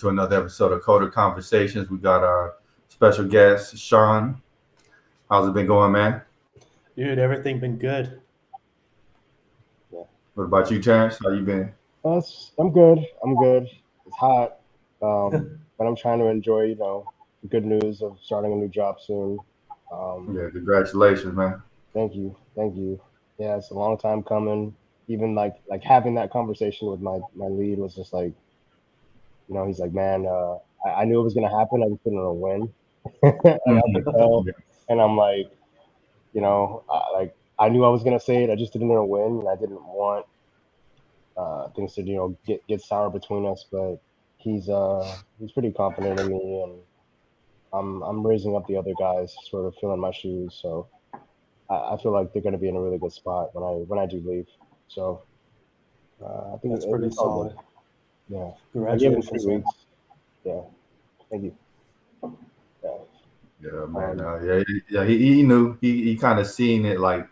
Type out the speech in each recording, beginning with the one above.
to another episode of Coder Conversations. We got our special guest, Sean. How's it been going, man? Dude, everything been good. Yeah. What about you, Terrence? How you been? I'm good. I'm good. It's hot, but I'm trying to enjoy, the good news of starting a new job soon. Um, Yeah, congratulations, man. Thank you, thank you. Yeah, it's a long time coming. Even like having that conversation with my lead was just like, he's like, man, I knew it was gonna happen. I just didn't know when. I could tell, Yeah, and I'm like, I knew I was gonna say it. I just didn't know when, and I didn't want things to get sour between us. But he's pretty confident in me, and I'm raising up the other guys, sort of filling my shoes. So I feel like they're gonna be in a really good spot when I do leave. So I think That's pretty it's all good. solid. Yeah, I gave him three Congratulations, man. weeks. Yeah, thank you. Yeah. yeah, man. Um, Yeah. He knew. He kind of seen it, like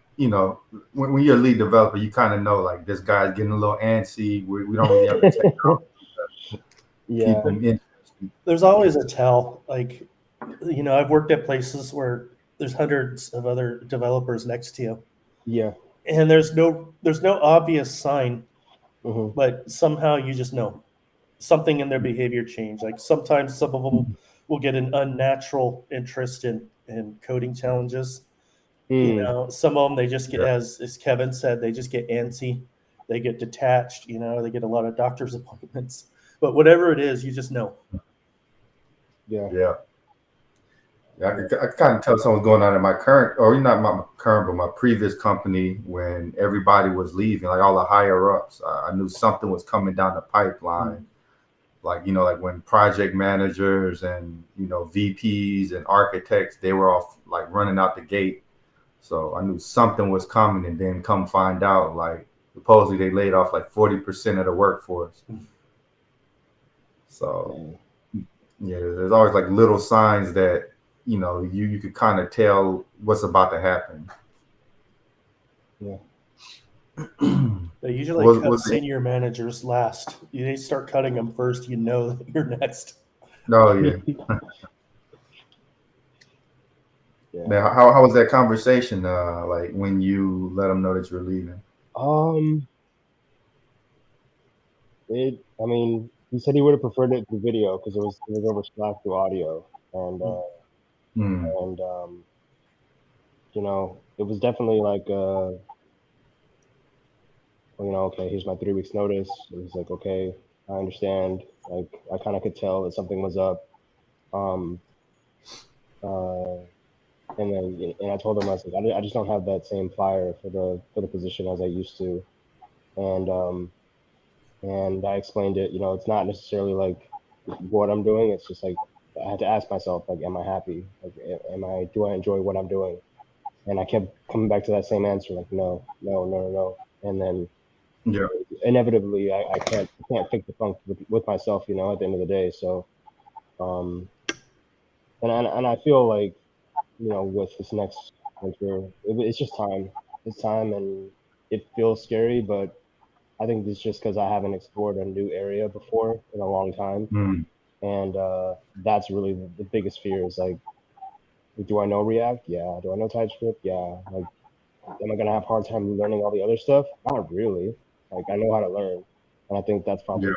when you're a lead developer, you kind of know like this guy's getting a little antsy. We don't really have to take off, keep yeah, him interested. There's always a tell. I've worked at places where there's hundreds of other developers next to you, yeah. and there's no obvious sign, Hmm. but somehow you just know something in their behavior change. Like sometimes some of them will get an unnatural interest in coding challenges. Mm, Some of them they just get, Yeah, as Kevin said, they just get antsy, they get detached. They get a lot of doctor's appointments. But whatever it is, you just know. yeah, yeah. Yeah, yeah. I could kind of tell something was going on in my current, or not my current, but my previous company when everybody was leaving, like all the higher ups. I knew something was coming down the pipeline. Like, like when project managers and, VPs and architects, they were all like running out the gate. So I knew something was coming. And then come find out, like, supposedly they laid off like 40% of the workforce. So, Yeah. yeah, there's always like little signs that you could kind of tell what's about to happen. Yeah. They usually cut Was it? senior managers last. They start cutting them first. You know that you're next. No, yeah. Yeah. Now, how was that conversation? Like when you let them know that you're leaving. Um, I mean, he said he would have preferred it through video because it was over Slack through audio, and Hmm. it was definitely like, well, okay, here's my 3 weeks notice. It was like, okay, I understand. Like, I kind of could tell that something was up. Um, uh, and I told him, I was like, I just don't have that same fire for the position as I used to, and I explained it. It's not necessarily like what I'm doing. It's just like I had to ask myself, like, am I happy? Like, do I enjoy what I'm doing? And I kept coming back to that same answer, like, no, no, no, no, no. And then Yeah. inevitably, I can't fix the funk with myself, at the end of the day. So, um, and I feel like, with this next winter, it's just time. It's time, and it feels scary, but I think it's just because I haven't explored a new area before in a long time, Hmm. and that's really the biggest fear is like, do I know React? Yeah. Do I know TypeScript? Yeah. Like, am I gonna have a hard time learning all the other stuff? Not really. Like, I know how to learn, and I think that's Yeah. probably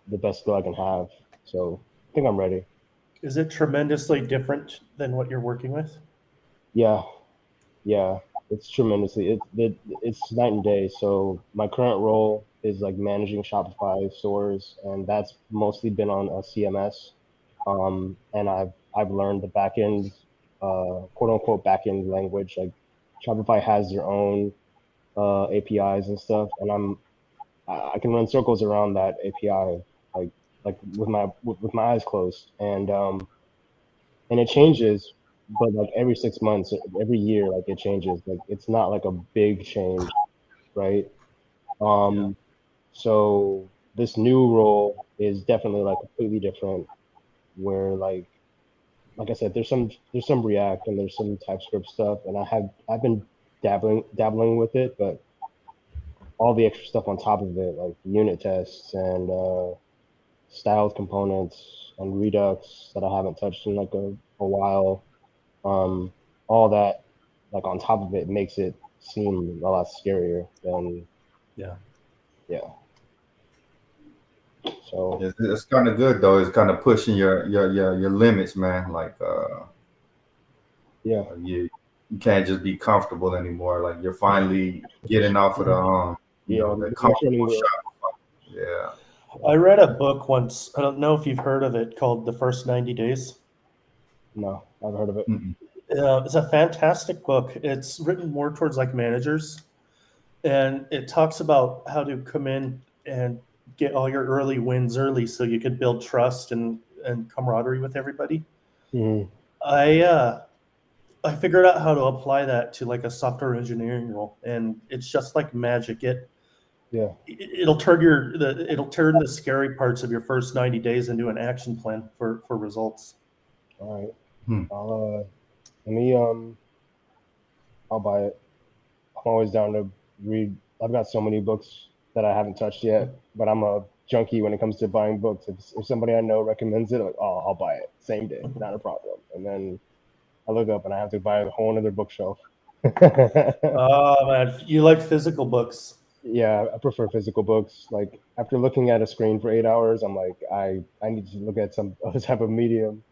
the best skill I can have. So I think I'm ready. Is it tremendously different than what you're working with? Yeah, yeah. It's tremendously. It's night and day. So my current role is like managing Shopify stores, and that's mostly been on a CMS. And I've learned the backend, quote unquote backend language. Like Shopify has their own APIs and stuff, and I can run circles around that API, like with my eyes closed, and it changes, but like every 6 months, every year, like it changes. Like it's not like a big change, right? Yeah. Um, so this new role is definitely like completely different. Where like I said, there's some React and there's some TypeScript stuff, and I've been dabbling with it, but all the extra stuff on top of it, like unit tests and styled components and Redux that I haven't touched in like a while. All that, like on top of it, makes it seem a lot scarier than Yeah. yeah. So It's kind of good though. It's kind of pushing your limits, man. Like yeah, you can't just be comfortable anymore. Like you're finally getting off of the yeah, the the training comfortable wheel. shop. Yeah. I read a book once. I don't know if you've heard of it, called The First 90 Days. No, I've heard of it. Mm-mm. It's a fantastic book. It's written more towards like managers, and it talks about how to come in and get all your early wins early so you can build trust and camaraderie with everybody. Hmm. I I figured out how to apply that to like a software engineering role, and it's just like magic. Yeah. It'll it'll turn the scary parts of your first 90 days into an action plan for results. All right. Hmm. Let me I'll buy it. I'm always down to read. I've got so many books that I haven't touched yet, but I'm a junkie when it comes to buying books. If somebody I know recommends it, like, oh, I'll buy it same day, not a problem. And then I look up and I have to buy a whole other bookshelf. Oh man, you like physical books. Yeah, I prefer physical books. Like after looking at a screen for 8 hours, I'm like, I need to look at some other type of medium.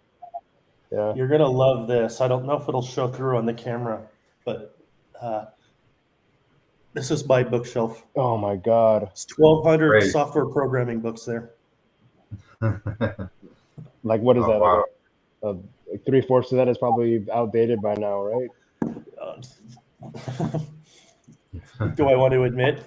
Yeah. You're gonna love this. I don't know if it'll show through on the camera, but uh, this is my bookshelf. Oh my God. It's 1,200 Great. software programming books there. Like what is Oh that? wow. Like 3/4 of that is probably outdated by now, right? Uh, do I want to admit?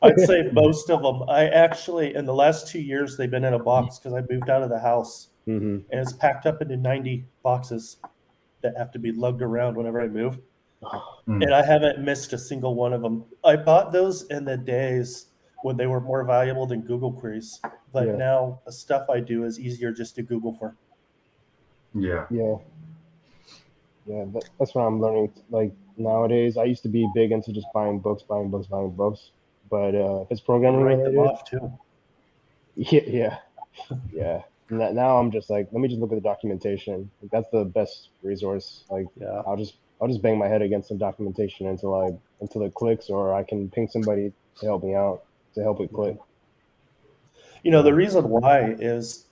I'd say most of them. I actually, in the last 2 years, they've been in a box because I moved out of the house, Hmm. and it's packed up into 90 boxes that have to be lugged around whenever I move. Mm. And I haven't missed a single one of them. I bought those in the days when they were more valuable than Google queries, but Yeah. now the stuff I do is easier just to Google for. Yeah. Yeah. Yeah. That's what I'm learning. Like nowadays, I used to be big into just buying books, buying books, buying books. But if it's programming Write them related, off too. yeah, yeah, yeah. Now I'm just like, let me just look at the documentation. Like, that's the best resource. Like Yeah. I'll just bang my head against some documentation until it clicks, or I can ping somebody to help me out to help it click. You know, the reason why is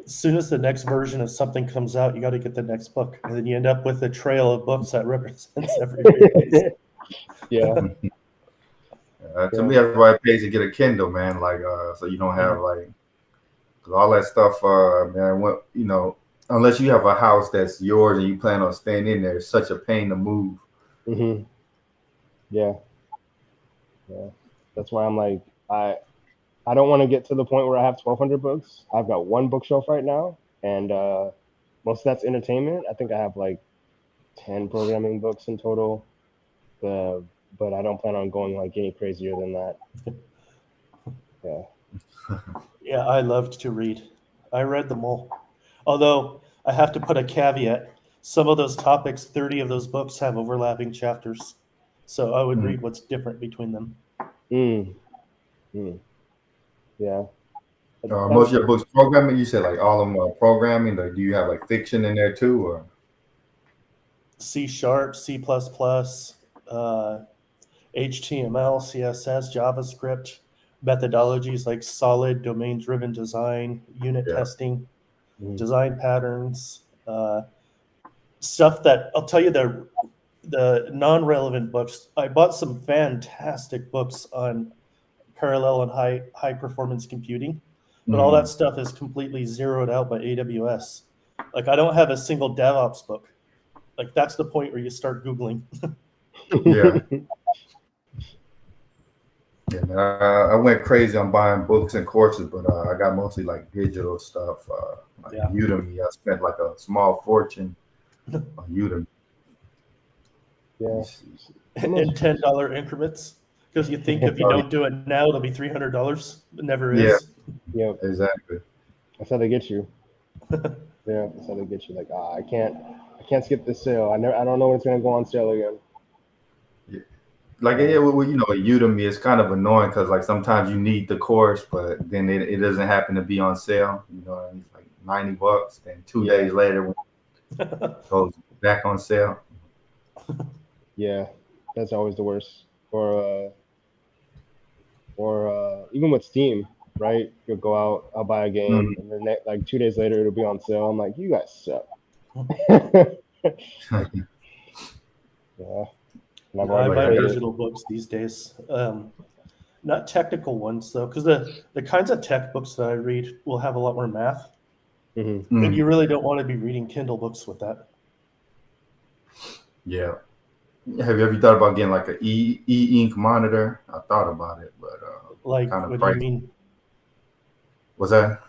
as soon as the next version of something comes out, you got to get the next book. And then you end up with a trail of books that represents every release. Yeah. To me, that's why it pays to get a Kindle, man. Like, so you don't have like, 'cause all that stuff, man. What unless you have a house that's yours and you plan on staying in there, it's such a pain to move. Hmm. Yeah. Yeah. That's why I'm like, I don't want to get to the point where I have 1,200 books. I've got one bookshelf right now, and most of that's entertainment. I think I have like 10 programming books in total, but I don't plan on going like any crazier than that. Yeah. Yeah, I loved to read. I read them all. Although I have to put a caveat. Some of those topics, 30 of those books have overlapping chapters. So I would Mm. read what's different between them. Mm. Mm. Yeah. Most of your books programming, you said like all of them are programming, or do you have like fiction in there too? Or C sharp, C++, HTML, CSS, JavaScript, methodologies like solid, domain driven design, unit yeah, testing, Mm. design patterns, stuff that I'll tell you the non-relevant books. I bought some fantastic books on parallel and high performance computing, but all that stuff is completely zeroed out by AWS. Like I don't have a single DevOps book. Like that's the point where you start Googling. yeah, yeah. Man, I went crazy on buying books and courses, but I got mostly like digital stuff, like Yeah. Udemy. I spent like a small fortune on Udemy. Yeah. In $10 increments. Because you think if you don't do it now, it'll be $300. It never is. Yeah. Exactly. That's how they get you. Yeah. That's how they get you. Like, I can't skip this sale. I don't know when it's gonna go on sale again. like yeah, well, you know, Udemy is kind of annoying because like sometimes you need the course, but then it doesn't happen to be on sale. You know, and it's like $90. Then 2 days later, when it goes back on sale. Yeah, that's always the worst. Or even with Steam, right? You'll go out, I'll buy a game, and then like 2 days later it'll be on sale. I'm like, you guys suck. Like, yeah, and I've No, I already buy Like, played it. digital books these days. Not technical ones though, because the kinds of tech books that I read will have a lot more math, Hmm. and you really don't want to be reading Kindle books with that. yeah. Have you ever thought about getting like a ink monitor? I thought about it, but Like, kind of what do you pricey. mean? What's that?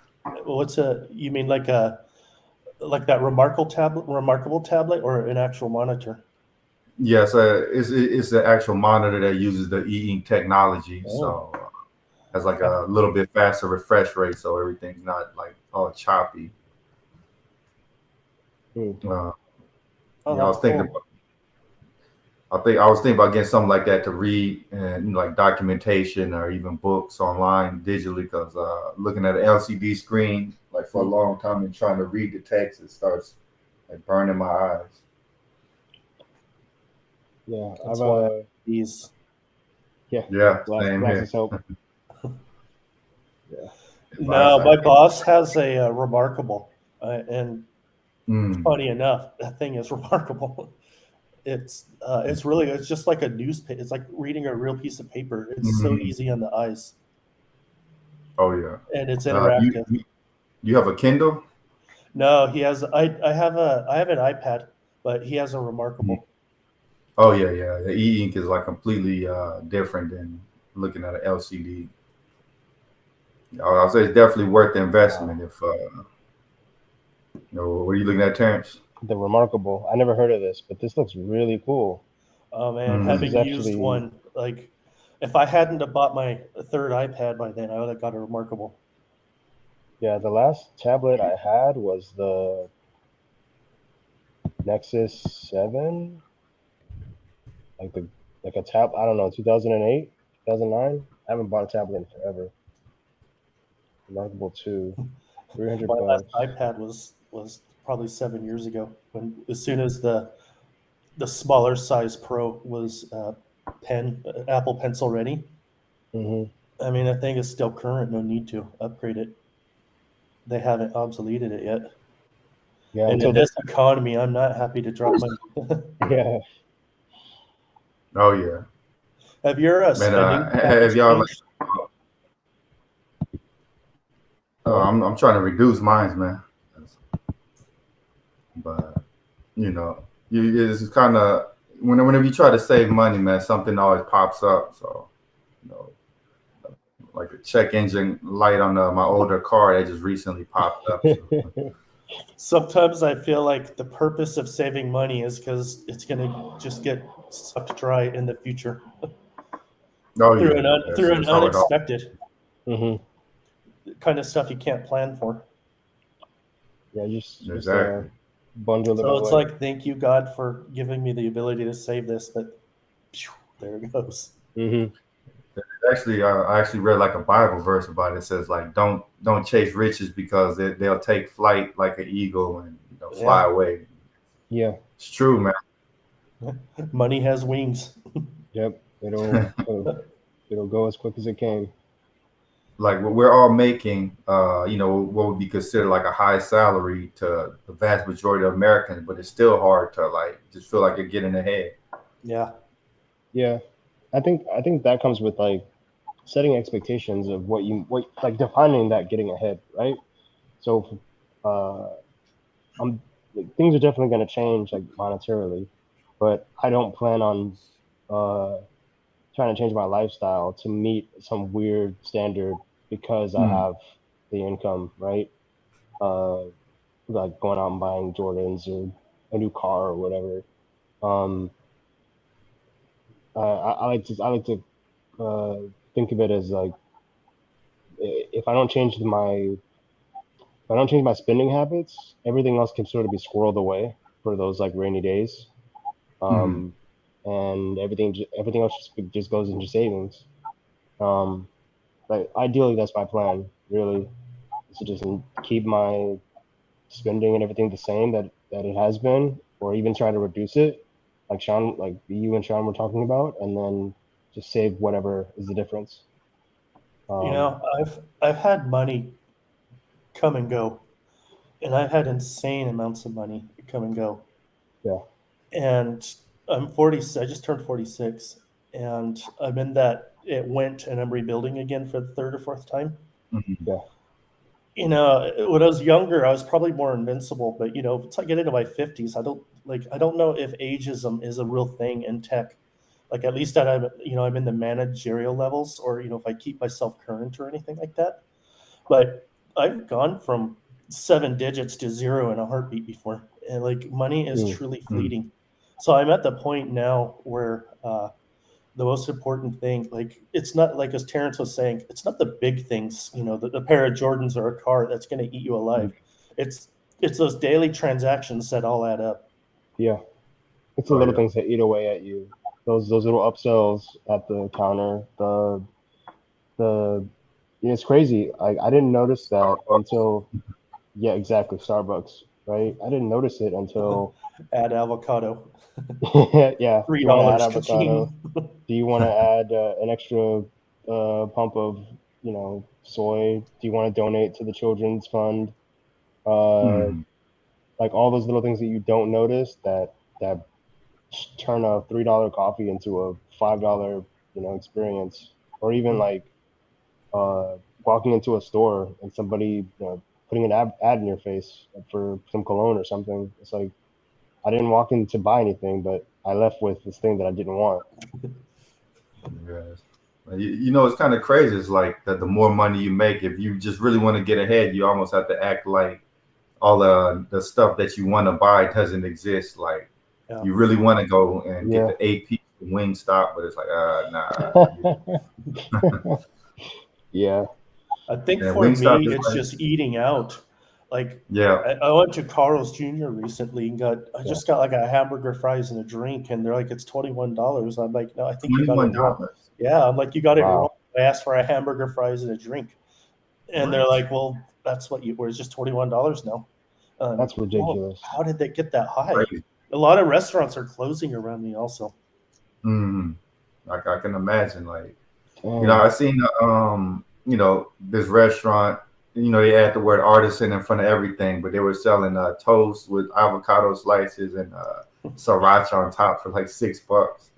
You mean like that remarkable tablet, or an actual monitor? Yes, it's the actual monitor that uses the e-ink technology, Oh, so has like a little bit faster refresh rate, so everything's not like all choppy. Hmm. Uh, oh, I that's was thinking cool. I was thinking about getting something like that to read and like documentation or even books online digitally because looking at an LCD screen like for a Mm. long time and trying to read the text, it starts like burning my eyes. Yeah, That's why these. yeah, Yeah, same glasses here. help. Yeah. My No, my eyesight. boss has a remarkable, and Mm, funny enough, that thing is remarkable. It's just like a newspaper. It's like reading a real piece of paper. It's so mm. easy on the eyes, Oh yeah. and it's Uh, you, interactive. you you have a Kindle? No, he has. I have an iPad, but he has a Mm. remarkable. Oh yeah, yeah. The e-ink is like completely different than looking at an LCD. I'll say it's definitely worth the investment. Wow. If what are you looking at, Terrence? The remarkable. I never heard of this, but this looks really cool. Oh man, This is having Mm. used actually, one, like if I hadn't have bought my third iPad by then, I would have got a remarkable. yeah, the last tablet I had was the Nexus 7, like the like a tab, I don't know, 2008, 2009. I haven't bought a tablet in forever. Remarkable 2, 300 My last bucks. iPad was probably 7 years ago. When as soon as the smaller size Pro was Apple Pencil ready. Hmm. I mean, I think it's still current. No need to upgrade it. They haven't obsoleted it yet. Yeah, And in until this economy, I'm not happy to drop money. yeah. Oh yeah, Have your man. spending Have habits y'all like? changed? Hello? I'm trying to reduce mines, man. But you know, it's kind of whenever you try to save money, man, something always pops up. So you know, like the check engine light on my older car that just recently popped up. So Sometimes I feel like the purpose of saving money is because it's going to just get sucked dry in the future oh through yeah, through an that's how it all. unexpected Hmm. kind of stuff you can't plan for. Yeah, just Exactly. bundle it So it's away. like, thank you, God, for giving me the ability to save this, but phew, there it goes. Hmm. Actually, I actually read like a Bible verse about it. It says like, don't chase riches because they'll take flight like an eagle and fly Yeah, away. Yeah. It's true, man. money has wings. Yep. It'll go as quick as it came. Like what we're all making, what would be considered like a high salary to the vast majority of Americans, but it's still hard to like just feel like you're getting ahead. Yeah, Yeah. I think that comes with like setting expectations of what like defining that getting ahead, right? So uh I'm like, things are definitely going to change like monetarily, but I don't plan on uh trying to change my lifestyle to meet some weird standard because I Mm, have the income, right? Uh like going out and buying Jordans or a new car or whatever. Um I like to think of it as like if I don't change my spending habits, everything else can sort of be squirreled away for those like rainy days. mm, Um, and everything else just goes into savings. But ideally, that's my plan. Really, is to just keep my spending and everything the same that it has been, or even try to reduce it, like you and Sean were talking about, and then just save whatever is the difference. You Um, know, I've had money come and go, and I've had insane amounts of money come and go. yeah, And I'm 40. I just turned 46, and I'm in that it went, and I'm rebuilding again for the third or fourth time. Mhm. yeah, You know, when I was younger, I was probably more invincible. But you know, once I get into my 50s, I don't know if ageism is a real thing in tech. Like at least that I'm in the managerial levels, or if I keep myself current or anything like that. But I've gone from 7 digits to zero in a heartbeat before, and like money is mm, truly Mm. fleeting. So I'm at the point now where the most important thing, like it's not like as Terrence was saying, it's not the big things, the pair of Jordans or a car that's going to eat you alive. It's it's those daily transactions that all add up. yeah. It's the Oh little yeah. things that eat away at you. Those little upsells at the counter. The It's crazy. I didn't notice that Starbucks. until, yeah, exactly, Starbucks, right? I didn't notice it until Add avocado, yeah. Do three you want to add dollars, avocado? ka-ching. Do you want to add an extra pump of soy? Do you want to donate to the children's fund? Uh, Mm. like all those little things that you don't notice that turn a $3 coffee into a $5 experience, or even like uh, walking into a store and somebody putting an ad in your face for some cologne or something. It's like I didn't walk in to buy anything, but I left with this thing that I didn't want. Yes. It's kind of crazy. It's like that the more money you make, if you just really want to get ahead, you almost have to act like all the stuff that you want to buy doesn't exist. Like Yeah, you really want to go and get Yeah. the AP wing stop, but it's like, nah. Yeah. I think And for wing stop me, is it's like, just eating out. Like yeah, I went to Carl's Jr. recently and I Yeah. just got like a hamburger, fries, and a drink, and they're like, it's $21. I'm like, no, I think you got it wrong. $21. Yeah, I'm like, you got it wrong. Wow. I asked for a hamburger, fries, and a drink, and they're What? like, well, that's what you were. It's just $21 now. That's Well, ridiculous. how did they get that high? Crazy. A lot of restaurants are closing around me also. Mm. Like I can imagine. Like Dang. I seen this restaurant. They add the word artisan in front of everything, but they were selling toast with avocado slices and sriracha on top for like $6.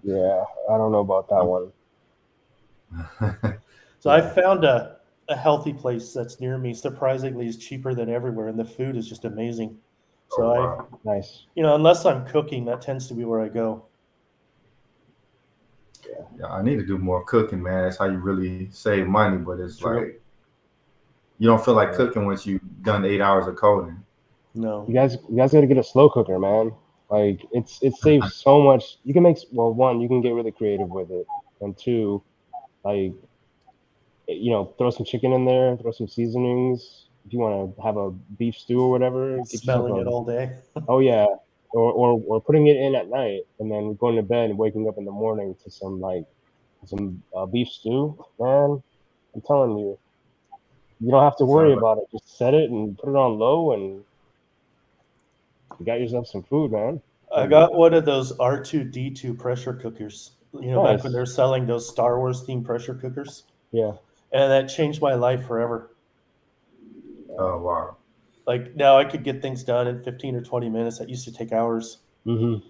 Yeah. I don't know about that one. So I Yeah. found a healthy place that's near me. Surprisingly, is cheaper than everywhere, and the food is just amazing. Oh So wow. Nice. unless I'm cooking, that tends to be where I go. Yeah, I need to do more cooking, man. That's how you really save money. But it's True. like you don't feel like Yeah. cooking once you've done 8 hours of coding. No. You guys got to get a slow cooker, man. Like it saves so much. You can make, well, one, you can get really creative with it, and two, like throw some chicken in there, throw some seasonings. If you want to have a beef stew or whatever, get yourself Smelling a, it all day. oh yeah, or putting it in at night and then going to bed and waking up in the morning to some beef stew. Man, I'm telling you, you don't have to worry Sounds like about it. Just set it and put it on low, and you got yourself some food, man. I And got one of those R2D2 pressure cookers. Back when nice, they're selling those Star Wars themed pressure cookers, yeah, and that changed my life forever. yeah. oh wow. Like now, I could get things done in 15 or 20 minutes. That used to take hours. Mhm.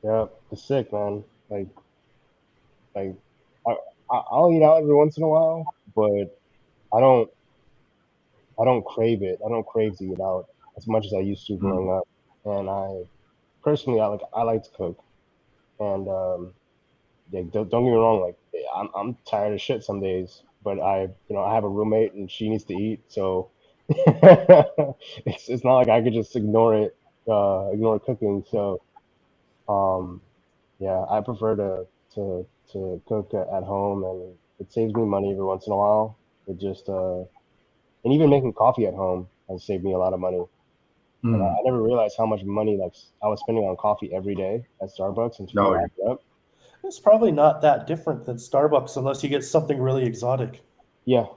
Yeah, it's sick, man. Like I, I'll eat out every once in a while, but I don't I don't crave it. I don't crave to eat out as much as I used to Mm. growing up. And I personally, I like to cook. And yeah, don't get me wrong, like I'm tired of shit some days, but I have a roommate and she needs to eat, so it's not like I could just ignore cooking. So um yeah, I prefer to cook at home, and it saves me money every once in a while. It just and even making coffee at home has saved me a lot of money. And I Mm. never realized how much money like I was spending on coffee every day at Starbucks until No, you add it up. It's probably not that different than Starbucks unless you get something really exotic. Yeah,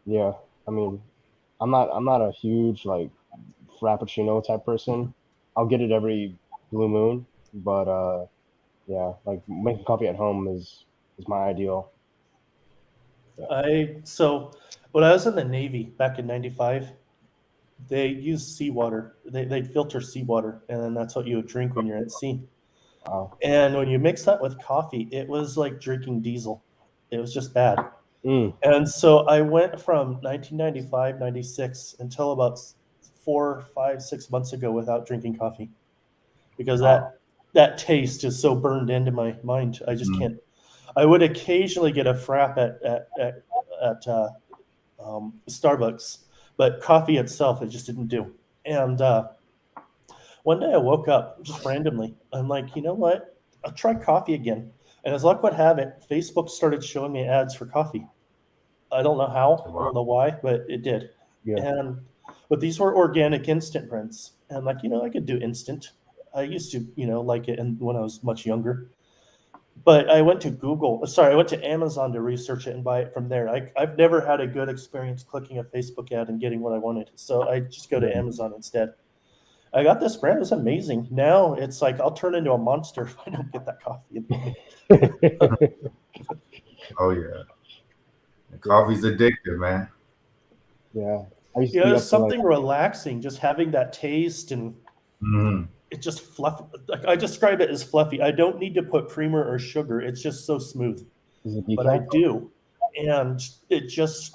yeah. I mean, I'm not a huge like frappuccino type person. I'll get it every blue moon, but yeah, like making coffee at home is my ideal. Yeah. So when I was in the Navy back in '95, they used seawater. They'd filter seawater, and then that's what you would drink when you're at sea. Wow. And when you mix that with coffee, it was like drinking diesel. It was just bad. Mm, And so I went from 1995, 96 until about 4, 5, 6 months ago without drinking coffee because wow. that taste is so burned into my mind. I just Mm. can't. I would occasionally get a frap at Starbucks, but coffee itself, it just didn't do. And one day I woke up just randomly. I'm like, you know what? I'll try coffee again. And as luck would have it, Facebook started showing me ads for coffee. I don't know how, I Wow. don't know why, but it did. Yeah. And but these were organic instant prints, and like I could do instant. I used to like it, and when I was much younger. But I went to Google. Sorry, I went to Amazon to research it and buy it from there. I've never had a good experience clicking a Facebook ad and getting what I wanted, so I just go to Yeah. Amazon instead. I got this brand. It's amazing. Now it's like I'll turn into a monster if I don't get that coffee in the morning. Oh yeah. Coffee's addictive, man. Yeah. I used to be It's up to like something relaxing just having that taste, and Mm. it just fluff. Like I describe it as fluffy. I don't need to put creamer or sugar. It's just so smooth, is it but I decaf? do, and it just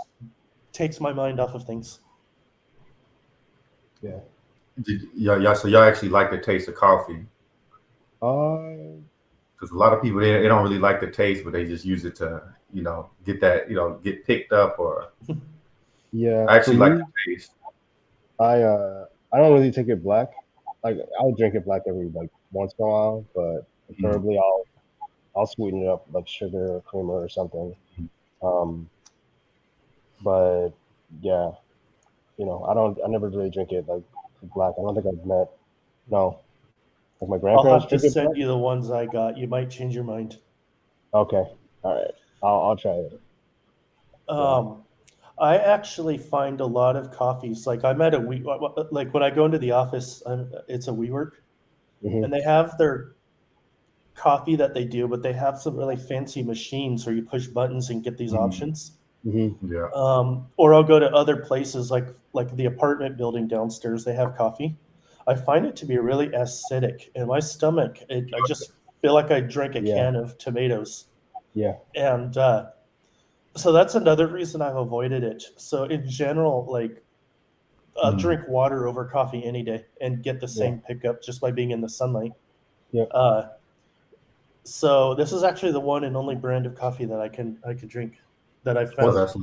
takes my mind off of things. Yeah. Yeah, so y'all actually like the taste of coffee Uh, because a lot of people they don't really like the taste, but they just use it to get that get picked up. Or yeah. I For actually like me, the taste. I don't really take it black. Like I'll drink it black every like once in a while, but Mm. preferably I'll sweeten it up with like sugar or creamer or something. Um, but yeah, I never really drink it like black. I don't think I've met no like my I'll grandparents have to drink it send black. you the ones I got. You might change your mind. Okay, all right, I'll try it. Yeah. Um, I actually find a lot of coffees. Like I'm at a we like when I go into the office, it's a WeWork, Hmm. and they have their coffee that they do, but they have some really fancy machines where you push buttons and get these Mm. options. Hmm. Yeah. Or I'll go to other places like the apartment building downstairs. They have coffee. I find it to be really acidic, and my stomach. I just feel like I drank a Yeah. can of tomatoes, Yeah. and so that's another reason I've avoided it. So in general, like Mm. drink water over coffee any day and get the Yeah. same pickup just by being in the sunlight. Yeah. Uh, so this is actually the one and only brand of coffee that I can drink that I So What's found. that's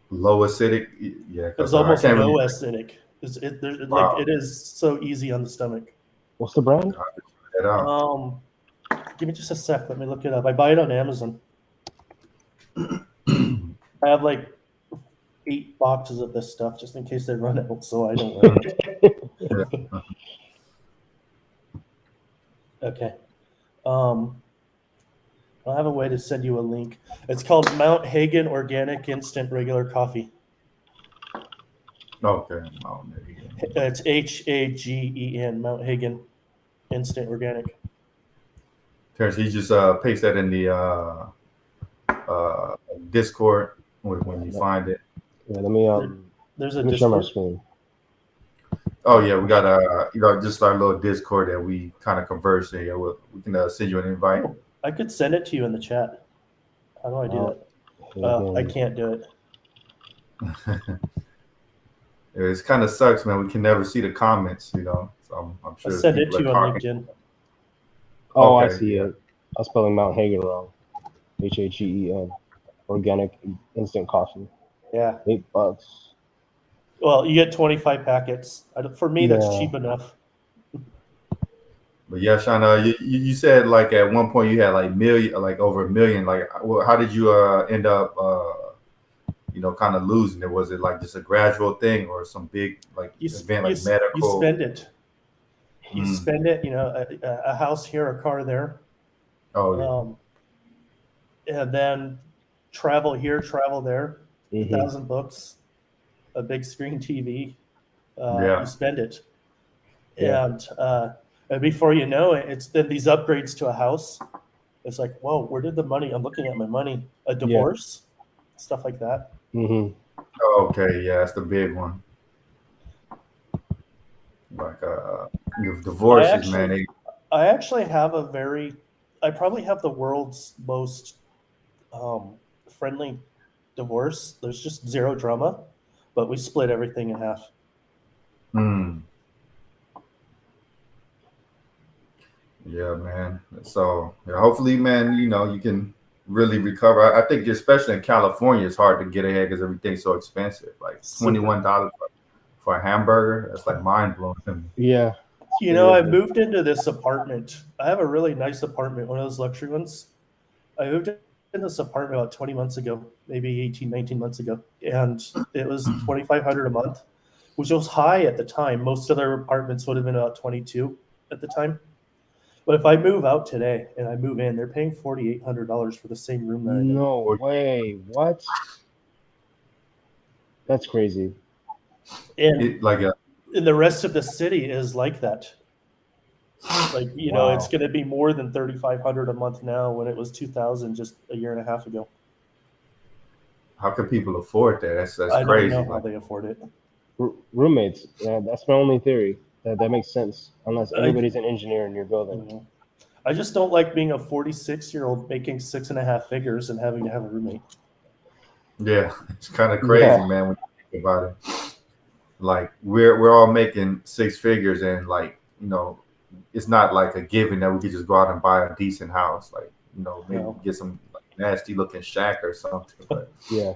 low acidic. Yeah, There's because I almost can't no really. acidic. Like Wow. it is so easy on the stomach. what's the brand? I have to try that out. Um, Give me just a sec. Let me look it up. I buy it on Amazon. I have like 8 boxes of this stuff just in case they run out, so I don't run out. Yeah. Okay. Um, I'll have a way to send you a link. It's called Mount Hagen Organic Instant Regular Coffee. Okay. Oh, there you go. It's HAGEN, Mount Hagen Instant Organic. Terrence, you just paste that in the uh, Discord when you Yeah. find it. Yeah. Let me There's a let me share my Discord. screen. Oh yeah, we got just our little Discord that we kind of converse in. Yeah, we can send you an invite. Oh, I could send it to you in the chat. How do I do Mount that? I Hagen. can't do it. It kind of sucks, man. We can never see the comments, So I'm I'll sure send it people to are you on talking. LinkedIn. Oh, I Okay, see yeah. it. I was spelling Mount Hagen wrong. HAGEN. Organic instant coffee. Yeah. $8. Well, you get 25 packets. For me, that's Yeah. cheap enough. But yeah, Shauna, you said like at one point you had like over a million. Like, how did you end up you know, kind of losing it? Was it like just a gradual thing or some big like You event you like medical? you spend it. You Mm. spend it. You know, a house here, a car there, Oh yeah. um, and then travel here, travel there. A Hmm. thousand books, a big screen TV. You Yeah. spend it, Yeah. and before you know it, it's then these upgrades to a house. It's like, whoa, where did the money? I'm looking at my money. A Yeah. divorce, stuff like that. Hmm. Okay. Yeah, that's the big one. Like the I divorces, man. actually, I actually have a very, I probably have the world's most um, friendly divorce. There's just zero drama, but we split everything in half. Mm, yeah, man. So yeah, hopefully, man, you know, you can really recover. I think especially in California, it's hard to get ahead because everything's so expensive. Like Super. $21 for a hamburger, that's like mind blowing to me. Yeah. You It know, I is. moved into this apartment. I have a really nice apartment, one of those luxury ones. I moved in this apartment about 20 months ago, maybe 18, 19 months ago. And it was 2,500 a month, which was high at the time. Most other apartments would have been about 22 at the time. But if I move out today and I move in, they're paying $4,800 for the same room that I'm in. No way. What? That's crazy. And It like a and the rest of the city is like that. Like, you know, it's Wow. going to be more than 3,500 a month now when it was 2,000 just a year and a half ago. how can people afford that? That's I don't know crazy. how Like they afford it. Roommates. Yeah, that's my only theory. That makes sense. Unless I, everybody's an engineer in your building. mhm. I just don't like being a 46-year-old making 6.5 figures and having to have a roommate. yeah, it's kind of crazy, Yeah. man, when you think about it. Like we're all making six figures and like, you know, it's not like a given that we could just go out and buy a decent house. Like, you know, maybe No. get some like, nasty looking shack or something. But Yeah.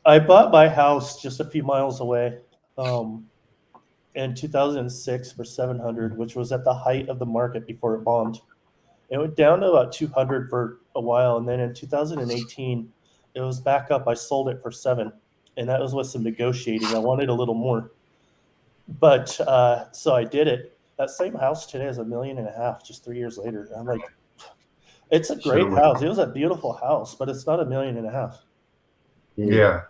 I bought my house just a few miles away in 2006 for 700, which was at the height of the market before it bombed. It went down to about 200 for a while, and then in 2018, it was back up. I sold it for 7, and that was with some negotiating. I wanted a little more, but so I did it. That same house today is $1.5 million just 3 years later. I'm like, it's a should great have. house. It was a beautiful house, but it's not $1.5 million. Mm. Yeah,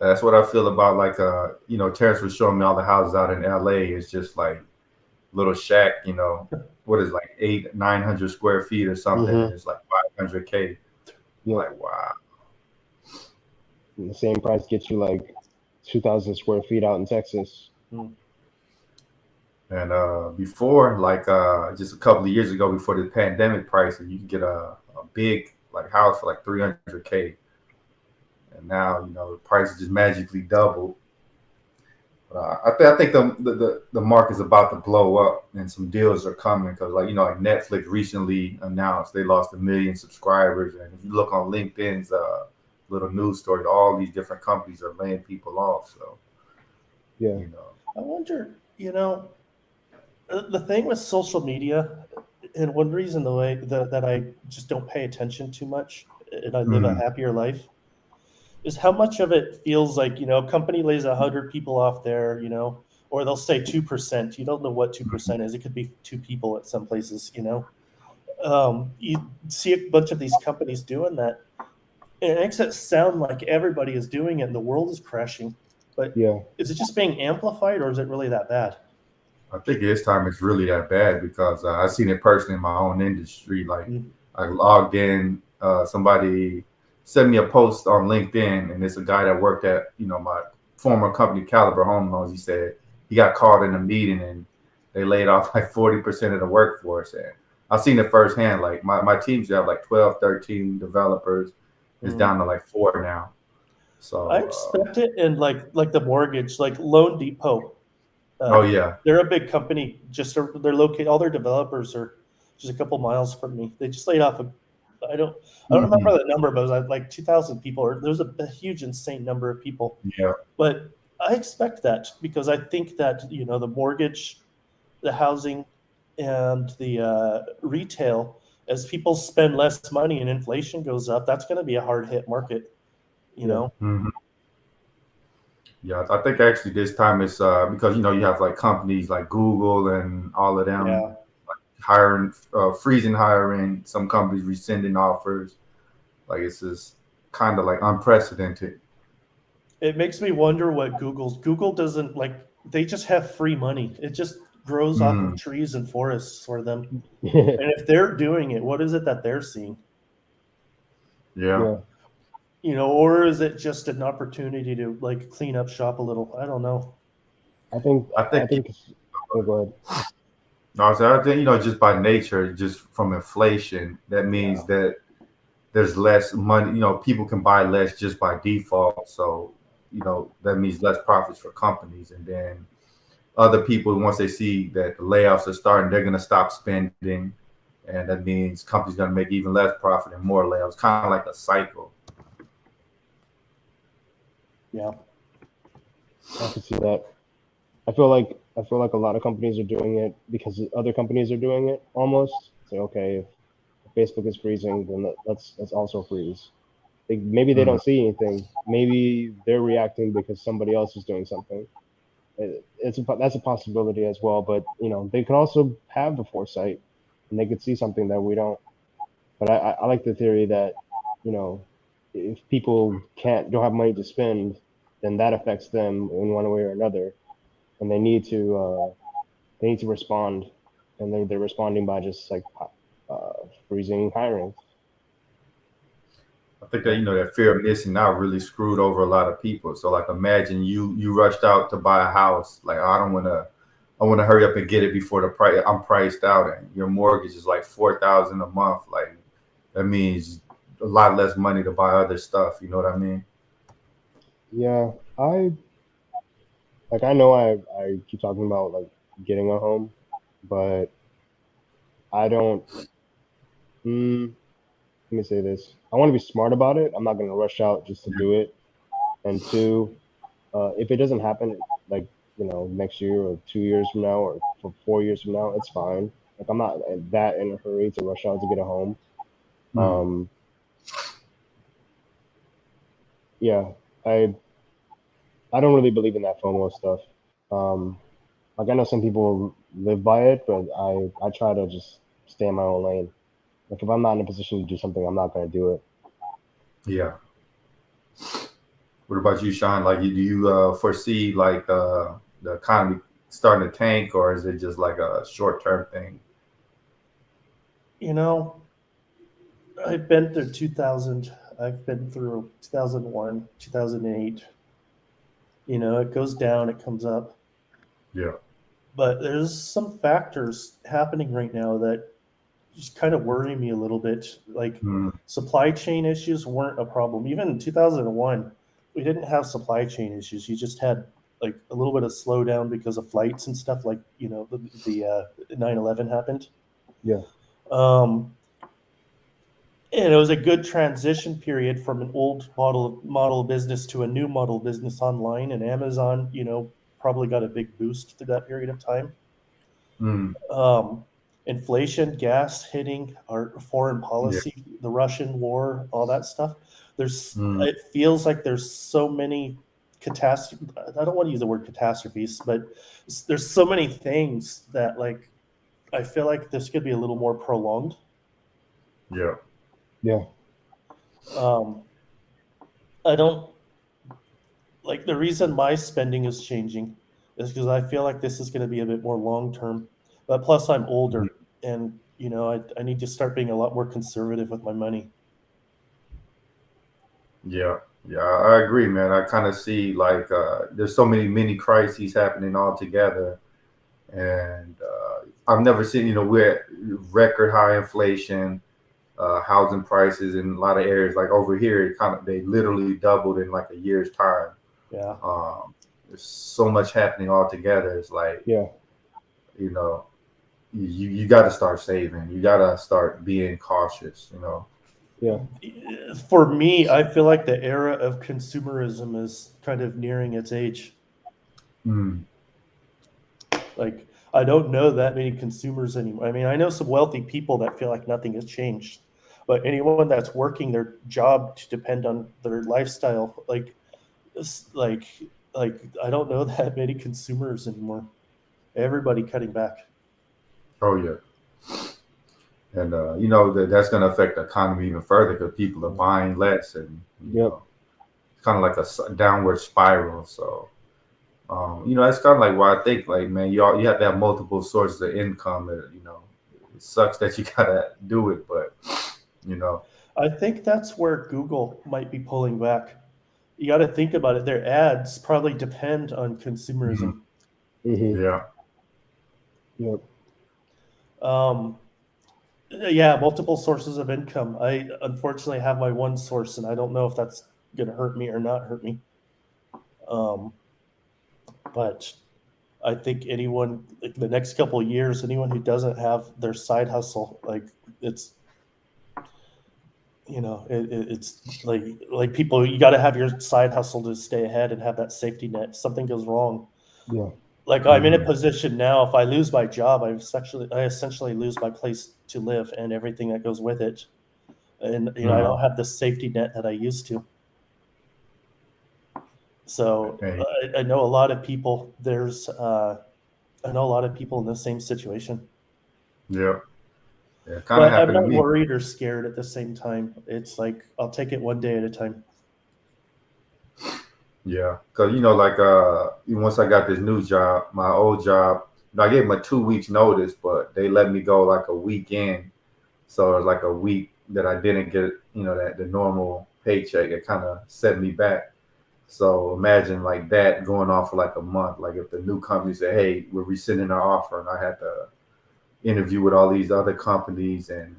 that's what I feel about like you know, Terrence was showing me all the houses out in LA. It's just like little shack, you know, what is like 800-900 square feet or something, Hmm. and it's like 500K. Yep. Like wow. And the same price gets you like 2,000 square feet out in Texas. Mm. And before, like just a couple of years ago, before the pandemic prices, you could get a big like house for like 300K. And now, you know, the price just magically doubled. I think the market's about to blow up, and some deals are coming because, like, you know, like Netflix recently announced they lost 1 million subscribers, and if you look on LinkedIn's little news story, all these different companies are laying people off. So, Yeah. you know, I wonder, you know, the thing with social media, and one reason the way that I just don't pay attention too much, and I live a mhm. happier life, is how much of it feels like, you know, a company lays 100 people off there, you know, or they'll say 2%. You don't know what 2% is. It could be 2 people at some places, you know. You see a bunch of these companies doing that, and it makes it sound like everybody is doing it and the world is crashing. But Yeah. is it just being amplified, or is it really that bad? I think this time it's really that bad because I've seen it personally in my own industry. Like Mm. I logged in, somebody sent me a post on LinkedIn, and it's a guy that worked at, you know, my former company, Caliber Home Loans. He said he got called in a meeting and they laid off like 40% of the workforce. And I've seen it firsthand. Like my teams have like 12, 13 developers. It's Mm. down to like 4 now. I So, expect it in like the mortgage, like Loan Depot. oh Uh, yeah. they're a big company. They're located. All their developers are just a couple miles from me. They just laid off I don't remember Mhm. the number, but it was like 2,000 people. Or there's a huge, insane number of people. Yeah. But I expect that because I think that, you know, the mortgage, the housing, and the retail, as people spend less money and inflation goes up, that's going to be a hard hit market. you Yeah. know? Mhm. Yeah, I think actually this time it's because you have like companies like Google and all of them Yeah. hiring, freezing hiring. Some companies rescinding offers. Like it's just kind of like unprecedented. It makes me wonder what Google doesn't like, they just have free money. It just grows off of Mm, trees and forests for them. Yeah. And if they're doing it, what is it that they're seeing? yeah, Yeah. You know, or is it just an opportunity to like clean up shop a little? I don't know. I think I I think think oh, go ahead. no, I think just by nature, just from inflation, that Yeah. means that there's less money. People can buy less just by default. So that means less profits for companies, and then other people, once they see that the layoffs are starting, they're going to stop spending, and that means companies going to make even less profit and more layoffs. Kind of like a cycle. Yeah. I can see that. I feel like a lot of companies are doing it because other companies are doing it almost. Say, okay, if Facebook is freezing, then let's also freeze. Maybe they Mm, don't see anything. Maybe they're reacting because somebody else is doing something. That's a possibility as well. But they could also have the foresight, and they could see something that we don't. But I like the theory that you know if people don't have money to spend, then that affects them in one way or another, and they need to respond, and they're responding by just like freezing hiring. I think that So that fear of missing out really screwed over a lot of people. So like, imagine you rushed out to buy a house. Like, I don't want to. I want to hurry up and get it before the price. I'm priced out, and your mortgage is like 4,000 a month. Like, that means a lot less money to buy other stuff. You know what I mean? yeah, I know I keep talking about like getting a home, but I don't. Mm, Let me say this. I want to be smart about it. I'm not going to rush out just to do it. And two, if it doesn't happen, like next year or 2 years from now or for 4 years from now, it's fine. Like I'm not that in a hurry to rush out to get a home. Mm, Um, yeah, I I don't really believe in that FOMO stuff. Um, like I know some people live by it, but I try to just stay in my own lane. Like if I'm not in a position to do something, I'm not going to do it. yeah. What about you, Sean? Like, do you foresee like the economy starting to tank, or is it just like a short term thing? You know, I've been through 2000. I've been through 2001, 2008. You know, it goes down, it comes up. Yeah. But there's some factors happening right now that just kind of worry me a little bit. Like Mm, supply chain issues weren't a problem. Even in 2001, we didn't have supply chain issues. You just had like a little bit of slowdown because of flights and stuff like, the 9/11 happened. Yeah, Um, and it was a good transition period from an old model business to a new model business online, and Amazon, probably got a big boost through that period of time. mm, um, Inflation, gas hitting our foreign yeah. policy, the Russian war, all that stuff. Mm, It feels like there's so many catastrophe. I don't want to use the word catastrophes, but there's so many things that like I feel like this could be a little more prolonged. yeah. yeah, Um, I don't like the reason my spending is changing is because I feel like this is going to be a bit more long term. But plus, I'm Mhm. older, and I need to start being a lot more conservative with my money. Yeah, yeah, I agree, man. I kind of see like there's so many mini crises happening all together, and I've never seen we're at record high inflation, housing prices in a lot of areas. Like over here, they literally doubled in like a year's time. Yeah. There's so much happening all together. It's like yeah, you know you got to start saving. You got to start being cautious. yeah, For me, I feel like the era of consumerism is kind of nearing its age. Mm, Like, I don't know that many consumers anymore. I mean, I know some wealthy people that feel like nothing has changed, but anyone that's working their job to depend on their lifestyle, like I don't know that many consumers anymore. Everybody cutting back. Oh yeah. And you know that's going to affect the economy even further because people are buying less, and you Yep. know, it's kind of like a downward spiral. So you know, that's kind of like why I think like man, you have to have multiple sources of income. You know, it sucks that you gotta do it, but you know, I think that's where Google might be pulling back. You got to think about it. Their ads probably depend on consumerism. Mm-hmm. yeah, Yep. Yeah, multiple sources of income. I unfortunately have my one source, and I don't know if that's going to hurt me or not hurt me. But I think anyone, like the next couple of years, anyone who doesn't have their side hustle, like it's, it's like people, you got to have your side hustle to stay ahead and have that safety net. If something goes wrong, Yeah. like I'm in a position now. If I lose my job, I essentially lose my place to live and everything that goes with it. And I don't have the safety net that I used to. So Hey, I know a lot of people. I know a lot of people in the same situation. yeah, yeah, kind of But I'm happened to not me. worried or scared at the same time. It's like I'll take it one day at a time. Yeah, because you know, like once I got this new job, my old job, you know, I gave them a 2 weeks notice, but they let me go like a weekend. So it was like a week that I didn't get, you know, that the normal paycheck. It kind of set me back. So imagine like that going on for like a month. Like if the new company said, "Hey, we're rescinding our offer," and I had to interview with all these other companies, and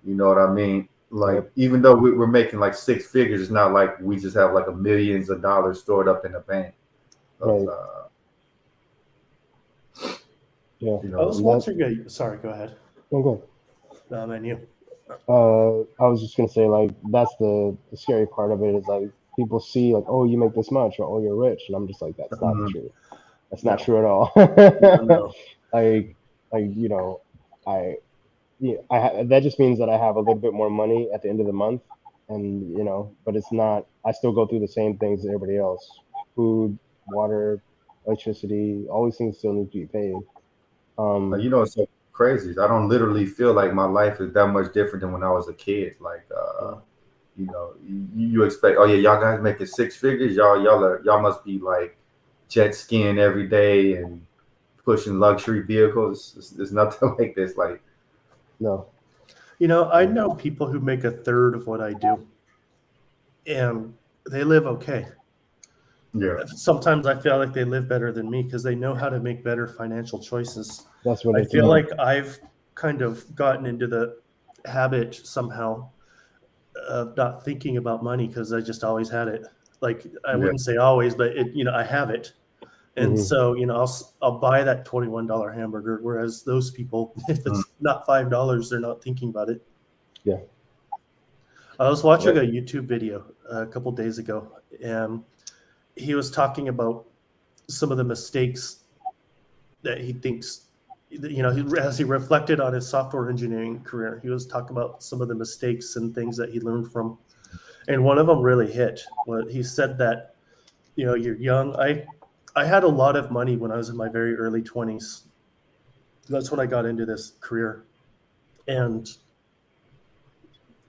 you know what I mean? Like Yep. even though we're making like six figures, it's not like we just have like a millions of dollars stored up in the bank. 'Cause, Right. Yeah. you I know, was And that. watching a. Sorry, go ahead. Okay. No, man, you. I was just gonna say like that's the scary part of it is like people see like, oh, you make this much, or oh, you're rich, and I'm just like, that's not mhm, true. That's not No, true at all. no. like you know, I yeah, that just means that I have a little bit more money at the end of the month, and you know, but it's not. I still go through the same things as everybody else: food, water, electricity. All these things still need to be paid. you know, it's so crazy. I don't literally feel like my life is that much different than when I was a kid. Like, Yeah. you know, you expect, oh yeah, y'all guys making six figures, y'all must be like jet skiing every day and pushing luxury vehicles. It's nothing like this. Like, No. I know people who make a third of what I do, and they live okay. yeah, Sometimes I feel like they live better than me because they know how to make better financial choices. That's what I it's feel about. like I've kind of gotten into the habit somehow of not thinking about money because I just always had it. Like I yeah, wouldn't say always, but I have it. And Hmm. so, I'll buy that $21 hamburger, whereas those people, if mm, it's not $5, they're not thinking about it. Yeah. I was yeah, watching a YouTube video a couple days ago, and he was talking about some of the mistakes that he thinks, as he reflected on his software engineering career. He was talking about some of the mistakes and things that he learned from, and one of them really hit. Well, he said that you're young. I had a lot of money when I was in my very early 20s. That's when I got into this career, and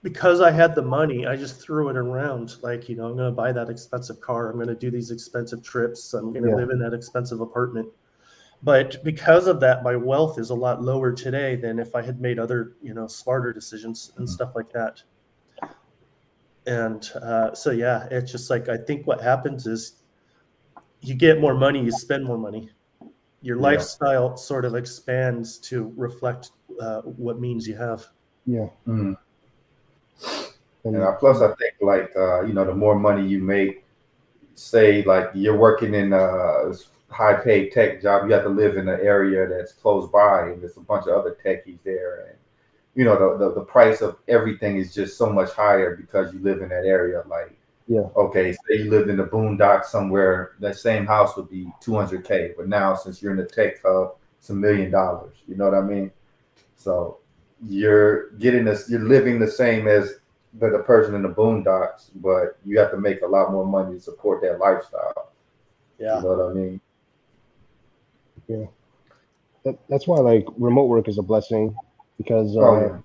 because I had the money, I just threw it around. Like, I'm going to buy that expensive car. I'm going to do these expensive trips. I'm going to Yeah. live in that expensive apartment. But because of that, my wealth is a lot lower today than if I had made other, smarter decisions and stuff like that. And so, yeah, it's just like I think what happens is you get more money, you spend more money. Your yeah. lifestyle sort of expands to reflect what means you have. Yeah. Mm. And And plus, I think like you know, the more money you make, say like you're working in a high paid tech job, you have to live in an area that's close by, and there's a bunch of other techies there, and you know the price of everything is just so much higher because you live in that area. Like, yeah. okay, say you lived in the boondocks somewhere, that same house would be 200K, but now since you're in the tech hub, it's $1 million. You know what I mean? So you're getting this, you're living the same as the person in the boondocks, but you have to make a lot more money to support that lifestyle. Yeah. You know what I mean? Yeah. That's why like remote work is a blessing because Oh yeah.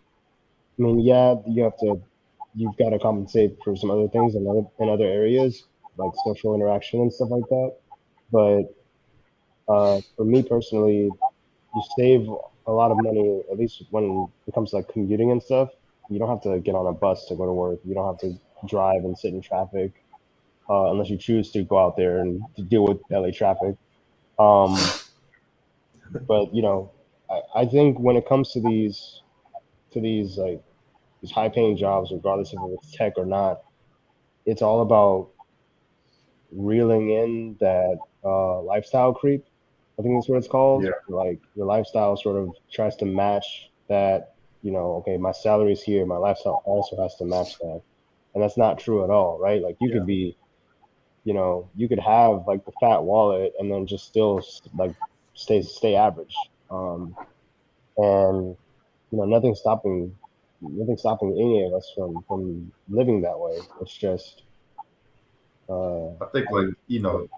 I mean, yeah, you've got to compensate for some other things in other areas like social interaction and stuff like that. But for me personally, you save a lot of money, at least when it comes to like commuting and stuff. You don't have to get on a bus to go to work. You don't have to drive and sit in traffic unless you choose to go out there and to deal with LA traffic. Um, but I think when it comes to these high paying jobs, regardless if it's tech or not, it's all about reeling in that lifestyle creep. I think that's what it's called. Yeah. Like your lifestyle sort of tries to match that, okay, my salary's here, my lifestyle also has to match that. And that's not true at all, right? Like you Yeah. could be, you could have like the fat wallet and then just still like stay average. And nothing stopping any of us from living that way. It's just I think like, like,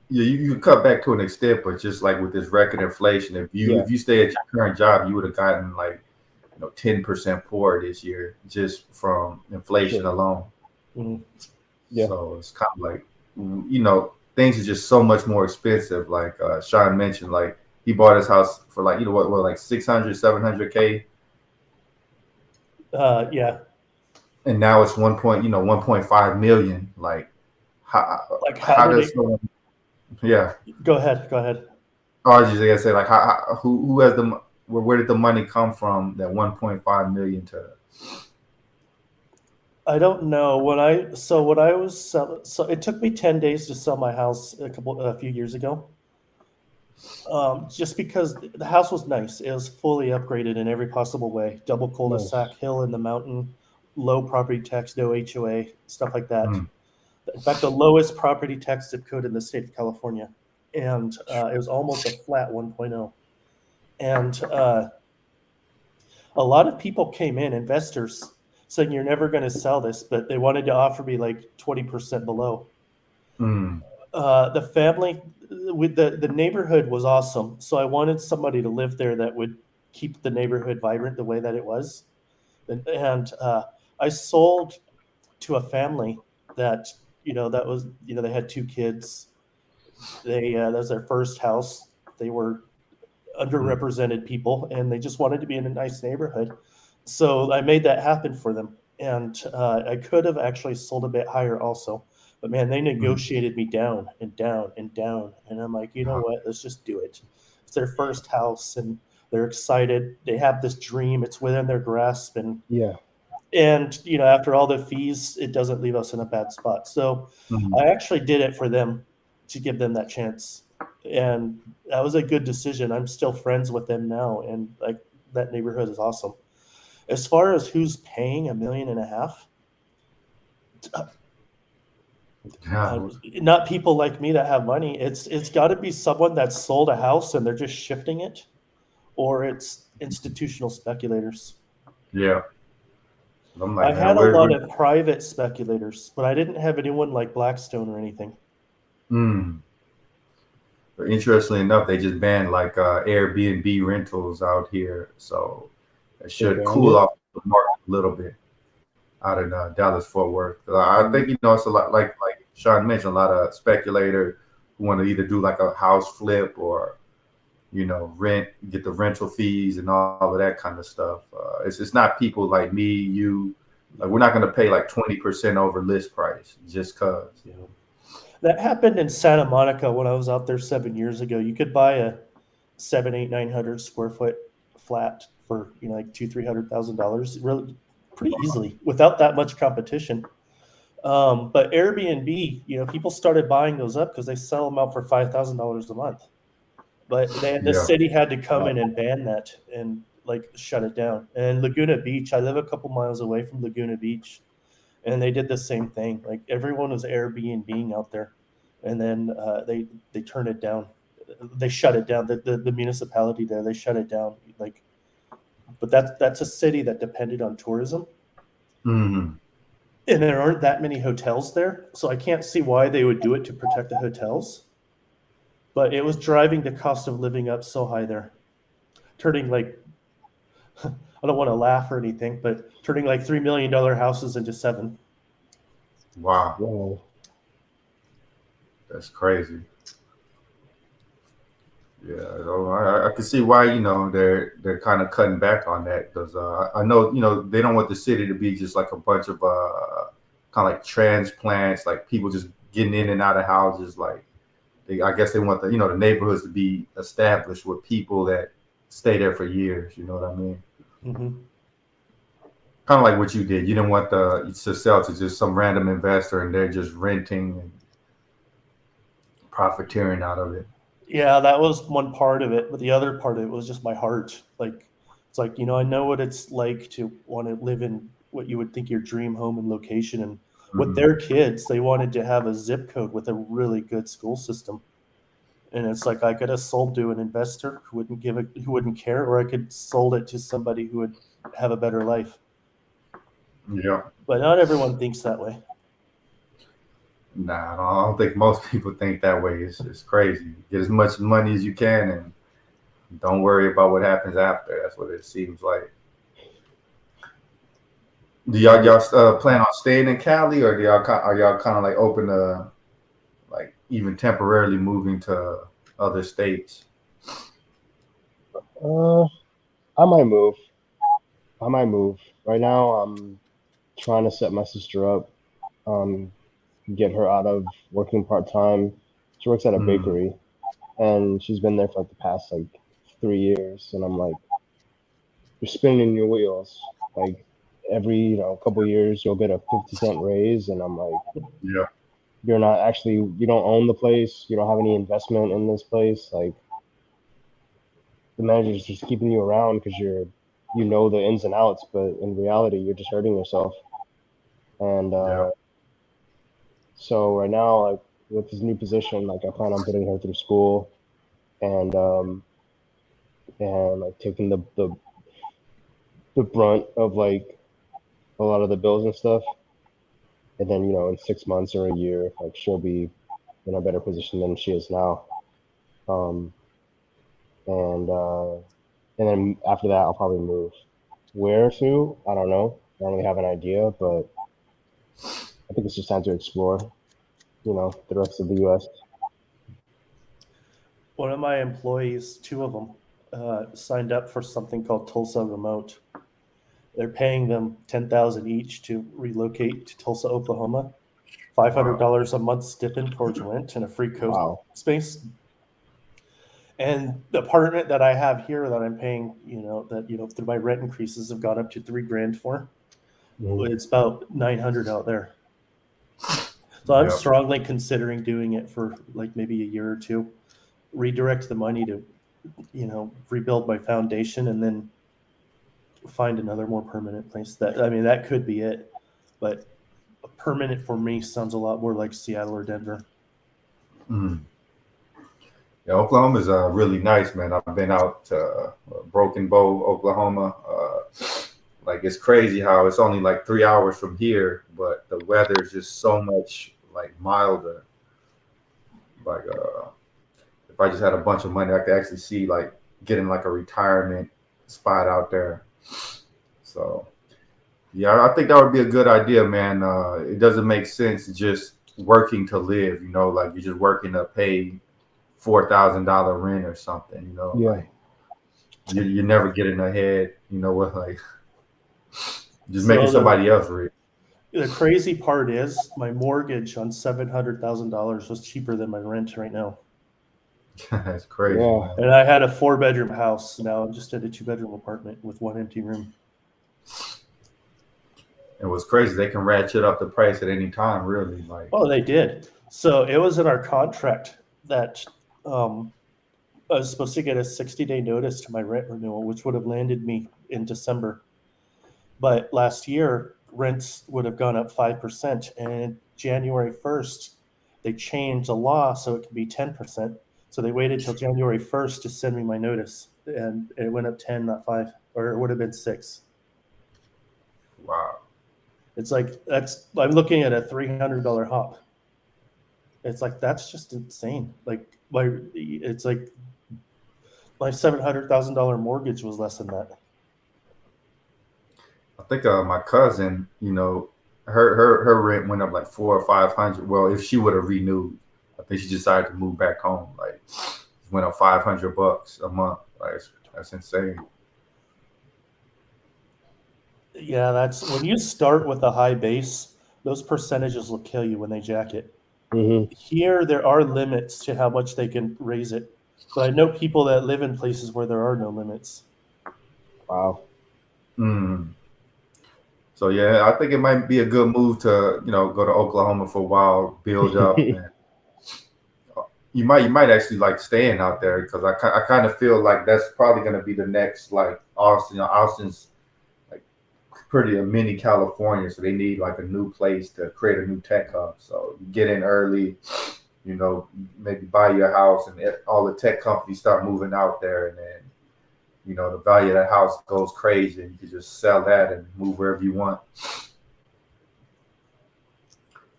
you cut back to an extent, but just like with this record inflation, yeah, if you stay at your current job, you would have gotten like 10% poor this year just from inflation sure, alone. Mhm. yeah, So it's kind of like things are just so much more expensive. Like Sean mentioned, like he bought his house for like what like 600, 700K, Yeah. and now it's 1.5 million. Like Like, how how did does it? someone? Yeah, Go ahead. Go ahead. oh, I was just gonna say like who has the where did the money come from that 1.5 million to? I don't know when I was so it took me 10 days to sell my house a few years ago. Just because the house was nice, it was fully upgraded in every possible way. Double nice, cul-de-sac, hill in the mountain, low property tax, no HOA, stuff like that. Mm, In fact, the lowest property tax zip code in the state of California, and it was almost a flat 1.0. And a lot of people came in, investors, saying you're never going to sell this, but they wanted to offer me like 20% below. mm, The family with the neighborhood was awesome, so I wanted somebody to live there that would keep the neighborhood vibrant the way that it was. And I sold to a family that that was they had two kids. That was their first house. They were mm, underrepresented people, and they just wanted to be in a nice neighborhood. So I made that happen for them, and I could have actually sold a bit higher also, but man, they mm. negotiated me down and down and down, and I'm like, you know what? Let's just do it. It's their first house, and they're excited. They have this dream. It's within their grasp, yeah, and after all the fees, it doesn't leave us in a bad spot. So Mm. I actually did it for them to give them that chance, and that was a good decision. I'm still friends with them now, and like that neighborhood is awesome. As far as who's paying 1.5 million, Yeah, not people like me that have money. It's got to be someone that's sold a house and they're just shifting it, or it's institutional speculators. yeah. I'm I like, man, had a lot of private speculators, but I didn't have anyone like Blackstone or anything. mm. But interestingly enough, they just banned like Airbnb rentals out here, so it they should banned cool it. off the market a little bit out in Dallas Fort Worth. I think Mm, it's a lot like Sean mentioned, a lot of speculators who want to either do like a house flip or get the rental fees and all of that kind of stuff. It's not people like me, you. Like we're not going to pay like 20% over list price just cause. Yeah. That happened in Santa Monica when I was out there 7 years ago. You could buy a 7, 8, 900 square foot flat for like $200,000, 300,000, really pretty easily without that much competition. But Airbnb, people started buying those up because they sell them out for $5,000 a month. But the Yeah. city had to come wow, in and ban that and like shut it down. And Laguna Beach, I live a couple miles away from Laguna Beach, and they did the same thing. Like everyone was Airbnb out there, and then they turned it down. They shut it down. The municipality there, they shut it down like but that's a city that depended on tourism, Hmm. and there aren't that many hotels there, so I can't see why they would do it to protect the hotels. But it was driving the cost of living up so high there, turning like I don't want to laugh or anything, but turning like $3 million houses into seven. Wow, Well, that's crazy. Yeah, so I can see why they're kind of cutting back on that because I know they don't want the city to be just like a bunch of kind of like transplants, like people just getting in and out of houses. Like I guess they want the neighborhoods to be established with people that stay there for years. You know what I mean? Mm-hmm. Kind of like what you did. You didn't want to sell to just some random investor and they're just renting and profiteering out of it. Yeah, that was one part of it, but the other part of it was just my heart. Like, it's like, I know what it's like to want to live in what you would think your dream home and location. And with Mhm. their kids, they wanted to have a zip code with a really good school system. And it's like I could have sold to an investor who wouldn't care, or I could sold it to somebody who would have a better life. Yeah. But not everyone thinks that way. Nah, I don't think most people think that way. It's crazy. Get as much money as you can and don't worry about what happens after. That's what it seems like. Do y'all plan on staying in Cali, or are y'all kind of like open to like even temporarily moving to other states? uh, I might move. I might move. Right now, I'm trying to set my sister up, um, get her out of working part time. She works at a Mm, bakery, and she's been there for like the past like 3 years. And I'm like, you're spinning your wheels. Like every couple years, you'll get a 50 cent raise, and I'm like, yeah, you're not actually, you don't own the place. You don't have any investment in this place. Like the manager's just keeping you around because you know the ins and outs, but in reality, you're just hurting yourself. And yeah. so right now, like with this new position, like I plan on putting her through school and and like taking the brunt of like a lot of the bills and stuff. And then in 6 months or a year, like she'll be in a better position than she is now. Um, and uh, and then after that, I'll probably move. Where to? I don't know. I don't really have an idea, but I think it's just time to explore, the rest of the U.S. One of my employees, two of them, signed up for something called Tulsa Remote. They're paying them 10,000 each to relocate to Tulsa, Oklahoma. Wow. $500 a month stipend towards rent and a free coast Wow. space. And the apartment that I have here that I'm paying, through my rent increases have gone up to $3,000 for. Mhm. It's about 900 out there. So I'm Yep. strongly considering doing it for like maybe a year or two, redirect the money to, rebuild my foundation and then find another more permanent place. That could be it. But permanent for me sounds a lot more like Seattle or Denver. Mm. Yeah, Oklahoma is really nice, man. I've been out to Broken Bow, Oklahoma. Like it's crazy how it's only like 3 hours from here, but the weather is just so much like milder. Like if I just had a bunch of money, I could actually see like getting like a retirement spot out there. So yeah, I think that would be a good idea, man. It doesn't make sense just working to live. Like you're just working to pay $4,000 rent or something. Yeah. Like you're never getting ahead. With like just making So somebody else rich. the crazy part is my mortgage on $700,000 was cheaper than my rent right now. That's crazy, Yeah. man. And I had a 4-bedroom house. Now I'm just at a 2-bedroom apartment with one empty room. And what's crazy, they can ratchet up the price at any time, really. Like, Oh, they did. So it was in our contract that um, I was supposed to get a 60-day notice to my rent renewal, which would have landed me in December. But last year, rents would have gone up 5%. And January 1st, they changed the law so it could be 10%. So they waited till January 1st to send me my notice. And it went up 10, not 5 or it would have been 6. Wow. It's like I'm looking at a $300 hop. It's like that's just insane. Like it's like my $700,000 mortgage was less than that. I think my cousin, her rent went up like 400 or 500. Well, if she would have renewed, I think she decided to move back home. Like, it went up $500 a month. Like, that's insane. Yeah, that's when you start with a high base, those percentages will kill you when they jack it. Mm-hmm. Here, there are limits to how much they can raise it, but I know people that live in places where there are no limits. Wow. Mm. So yeah, I think it might be a good move to go to Oklahoma for a while, build up, and you might actually like staying out there because I kind of feel like that's probably going to be the next like Austin. Austin's like pretty a mini California, so they need like a new place to create a new tech hub. So you get in early, maybe buy your house, and all the tech companies start moving out there, and then the value of that house goes crazy, and you can just sell that and move wherever you want.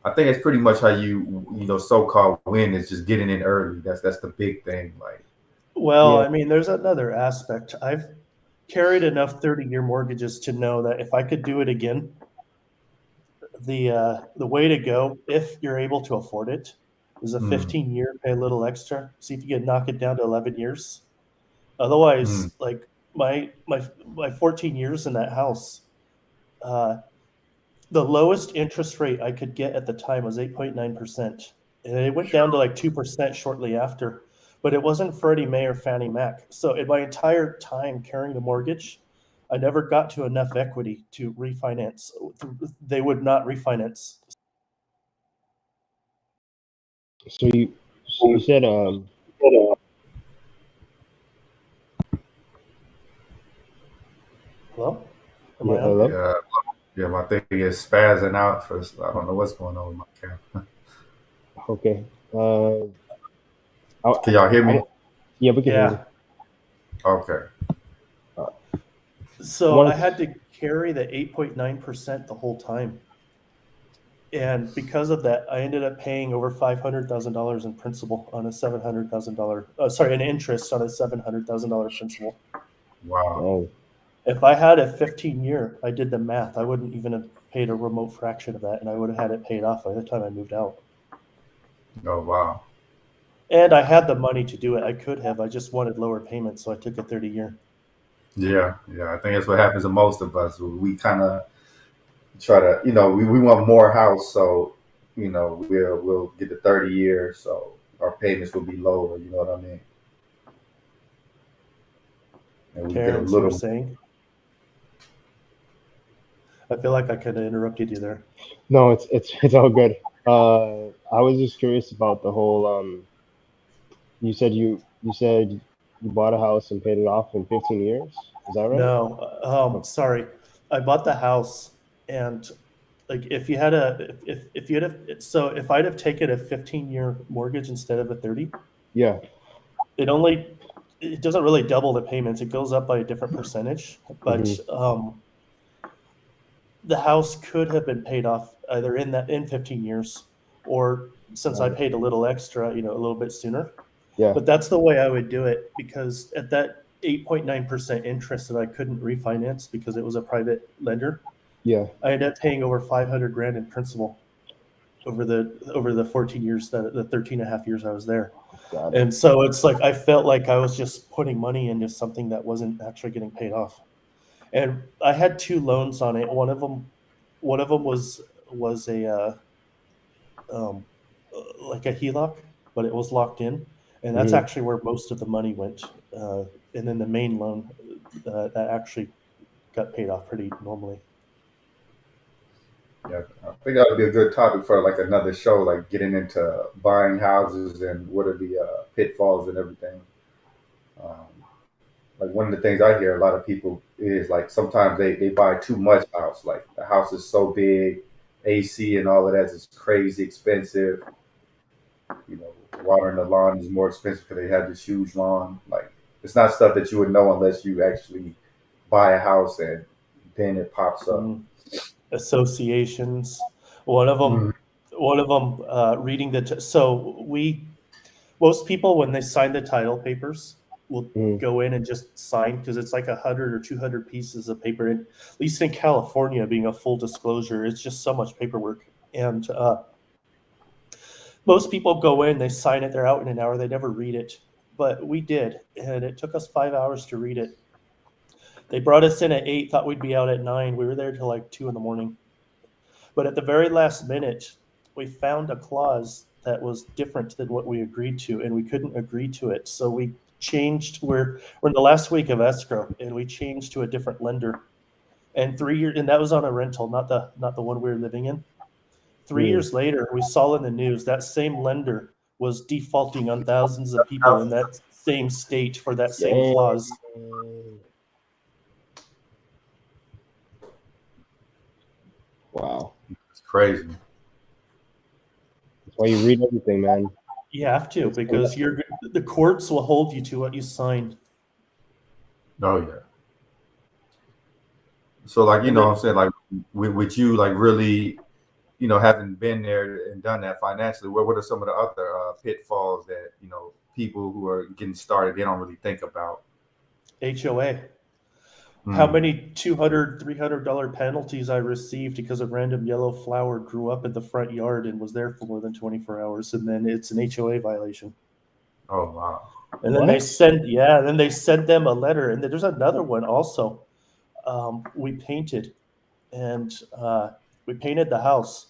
I think it's pretty much how you so-called win is just getting in early. That's the big thing. Like, Well, Yeah. I mean, there's another aspect. I've carried enough 30-year mortgages to know that if I could do it again, the way to go, if you're able to afford it, is a 15-year, pay a little extra, see if you can knock it down to 11 years. Otherwise, like my 14 years in that house, the lowest interest rate I could get at the time was 8.9%. And it went down to like 2% shortly after. But it wasn't Freddie Mae or Fannie Mac. So in my entire time carrying the mortgage, I never got to enough equity to refinance. They would not refinance. So you said Hello? Am I yeah, on? hello? yeah, my thing is spazzing out for. I don't know what's going on with my camera. Okay. Can y'all hear me? Yeah, we can hear you. Yeah. Okay. So I had to carry the 8.9% the whole time. And because of that, I ended up paying over $500,000 in principal on a $700,000. An interest on a $700,000 principal. Wow. Oh, If I had a 15-year, I did the math. I wouldn't even have paid a remote fraction of that, and I would have had it paid off by the time I moved out. Oh wow. And I had the money to do it. I could have. I just wanted lower payments, so I took a 30-year. Yeah. I think that's what happens to most of us. We kind of try to, we want more house, so we'll get the 30 years, so our payments will be lower. You know what I mean? And we get a Terrence, you were little. saying? I feel like I could have interrupted you there. no, it's all good. I was just curious about the whole you said you bought a house and paid it off in 15 years. Is that right? No, sorry. I bought the house, and like if I'd have taken a 15-year mortgage instead of a 30, Yeah. it doesn't really double the payments. It goes up by a different percentage, but the house could have been paid off either in 15 years, or since I paid a little extra, a little bit sooner. Yeah. But that's the way I would do it, because at that 8.9% interest that I couldn't refinance because it was a private lender, Yeah. I ended up paying over $500,000 in principal over the 14 years, the 13 and a half years I was there. Got it. And so it's like I felt like I was just putting money into something that wasn't actually getting paid off. And I had 2 loans on it. One of them was a like a HELOC, but it was locked in, and that's actually where most of the money went. And then the main loan that actually got paid off pretty normally. Yeah, I think that would be a good topic for like another show, like getting into buying houses and what are the pitfalls and everything. Um, like one of the things I hear a lot of people is like sometimes they buy too much house. Like the house is so big, AC and all of that is crazy expensive. Watering the lawn is more expensive because they have this huge lawn. Like it's not stuff that you would know unless you actually buy a house and then it pops up. Associations. One of them, Mm. reading so most people when they sign the title papers will Mm. go in and just sign because it's like 100 or 200 pieces of paper. And at least in California, being a full disclosure, it's just so much paperwork. And most people go in, they sign it, they're out in an hour, they never read it. But we did, and it took us 5 hours to read it. They brought us in at 8, thought we'd be out at 9. We were there till like 2 in the morning. But at the very last minute, we found a clause that was different than what we agreed to, and we couldn't agree to it. So we changed. We're in the last week of escrow, and we changed to a different lender. And 3 years, and that was on a rental, not the one we were living in. 3 years later, we saw in the news that same lender was defaulting on thousands of people in that same state for that same Dang. clause. Wow. It's crazy. That's why you read everything, man. You have to, because the courts will hold you to what you signed. Oh yeah. So like, you know what I'm saying, like with you like really, you know, having been there and done that financially, what are some of the other pitfalls that, you know, people who are getting started, they don't really think about? HOA. How many $200, $300 penalties I received because a random yellow flower grew up in the front yard and was there for more than 24 hours, and then it's an HOA violation. Oh wow. And then they send them a letter, and there's another one also. We painted, and we painted the house,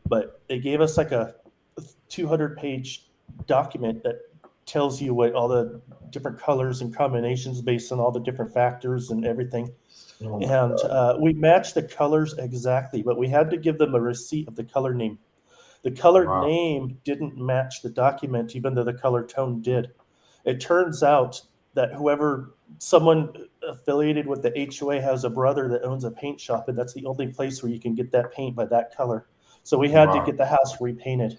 but they gave us like a 200-page document that tells you what all the different colors and combinations based on all the different factors and everything. Oh And we matched the colors exactly, but we had to give them a receipt of the color name. The color Wow. name didn't match the document, even though the color tone did. It turns out that someone affiliated with the HOA has a brother that owns a paint shop, and that's the only place where you can get that paint by that color. So we had to get the house repainted.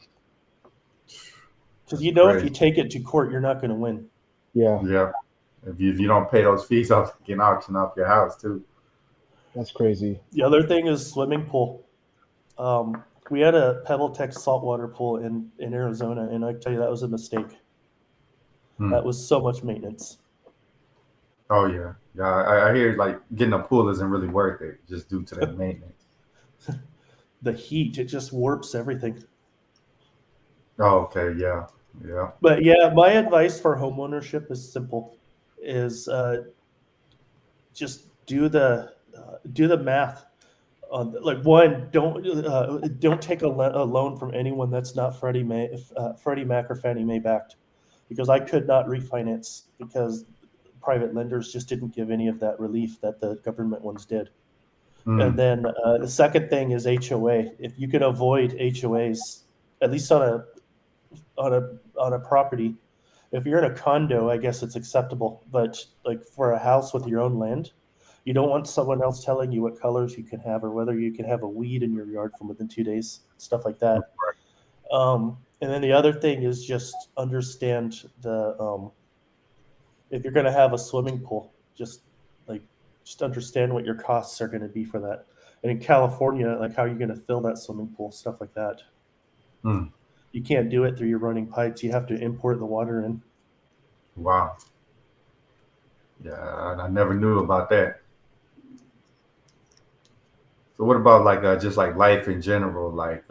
Because if you take it to court, you're not going to win. Yeah. Yeah. If you don't pay those fees off, get auction off your house too. That's crazy. The other thing is swimming pool. We had a PebbleTech saltwater pool in Arizona, and I tell you, that was a mistake. That was so much maintenance. Oh yeah. Yeah, I hear like getting a pool isn't really worth it just due to that maintenance. The heat, it just warps everything. Oh, okay, yeah. Yeah. But yeah, my advice for homeownership is simple: is just do the math. Like one, don't take a loan from anyone that's not Freddie Mac or Fannie Mae backed, because I could not refinance because private lenders just didn't give any of that relief that the government ones did. And then the second thing is HOA. If you can avoid HOAs, at least on a property, if you're in a condo, I guess it's acceptable. But like for a house with your own land, you don't want someone else telling you what colors you can have or whether you can have a weed in your yard from within 2 days, stuff like that. And then the other thing is just understand if you're going to have a swimming pool, just understand what your costs are going to be for that. And in California, like how are you going to fill that swimming pool, stuff like that. You can't do it through your running pipes. You have to import the water in. Wow. Yeah, I never knew about that. So what about like just like life in general? Like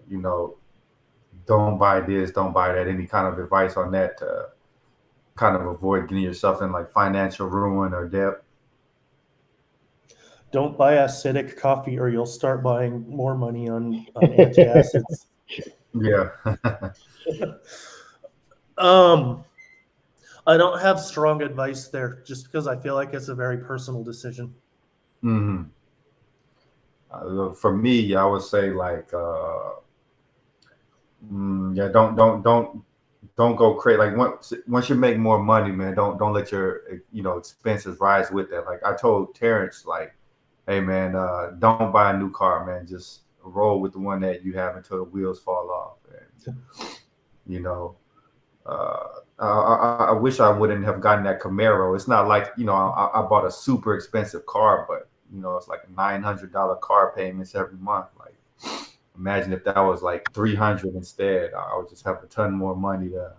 you know, don't buy this, don't buy that. Any kind of advice on that to kind of avoid getting yourself in like financial ruin or debt? Don't buy acidic coffee, or you'll start buying more money on antacids. Yeah. I don't have strong advice there, just because I feel like it's a very personal decision. For me, I would say like yeah, don't go crazy. Like once you make more money, man, don't let your expenses rise with that. Like I told Terrence, like, hey man, don't buy a new car, man. Just roll with the one that you have until the wheels fall off. And, I wish I wouldn't have gotten that Camaro. It's not like, I bought a super expensive car, but it's like $900 car payments every month. Like, imagine if that was like 300 instead. I would just have a ton more money to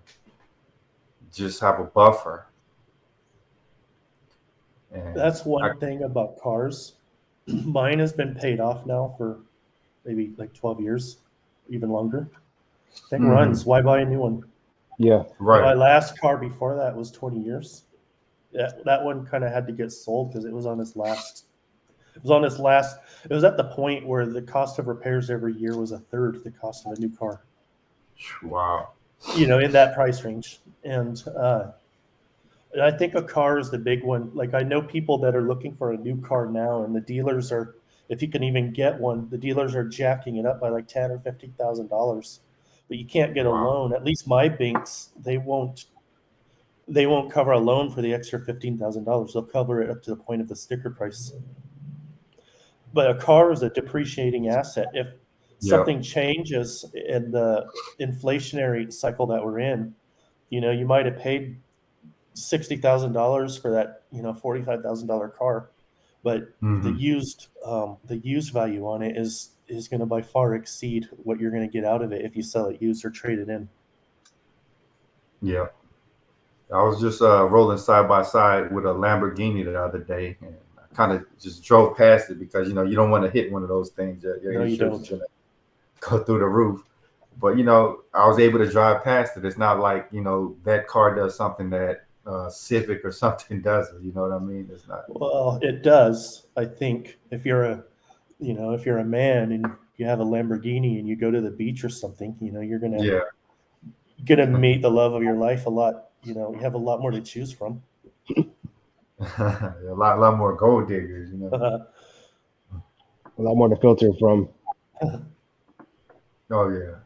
just have a buffer. And That's one thing about cars. Mine has been paid off now for maybe like 12 years, even longer. Thing runs. Why buy a new one? Yeah. right. My last car before that was 20 years. That one kind of had to get sold because it was on its last. It was on its last. It was at the point where the cost of repairs every year was a third the cost of a new car. Wow. In that price range. And I think a car is the big one. Like I know people that are looking for a new car now, and the dealers are, if you can even get one, the dealers are jacking it up by like $10,000 or $15,000. But you can't get a Wow. loan. At least my banks, they won't cover a loan for the extra $15,000. They'll cover it up to the point of the sticker price. But a car is a depreciating asset. If Yeah. something changes in the inflationary cycle that we're in, you might have paid $60,000 for that, $45,000 car, but hmm the used value on it is going to by far exceed what you're going to get out of it if you sell it used or trade it in. Yeah. I was just rolling side by side with a Lamborghini the other day, and I kind of just drove past it because you don't want to hit one of those things. Your No, you insurance is don't. gonna go through the roof. But I was able to drive past it. It's not like that car does something that Civic or something doesn't. You know what I mean? It's not. Well, it does. I think if you're a man and you have a Lamborghini and you go to the beach or something, you're gonna Yeah. gonna meet the love of your life a lot. You have a lot more to choose from. A lot more gold diggers. A lot more to filter from. Oh yeah.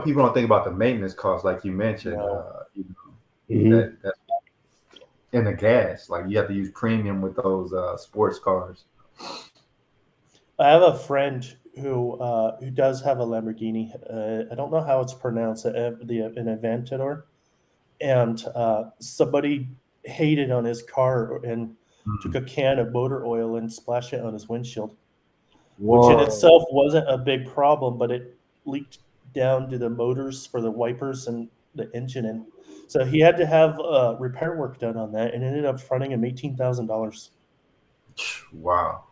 People don't think about the maintenance costs, like you mentioned. No. Hmm. That in the gas, like you have to use premium with those sports cars. I have a friend who does have a Lamborghini. I don't know how it's pronounced, an Aventador, and somebody hated on his car and took Mhm. a can of motor oil and splashed it on his windshield, which in Whoa. itself wasn't a big problem, but it leaked down to the motors for the wipers and the engine, and so he had to have repair work done on that, and it ended up fronting him $18,000. Wow,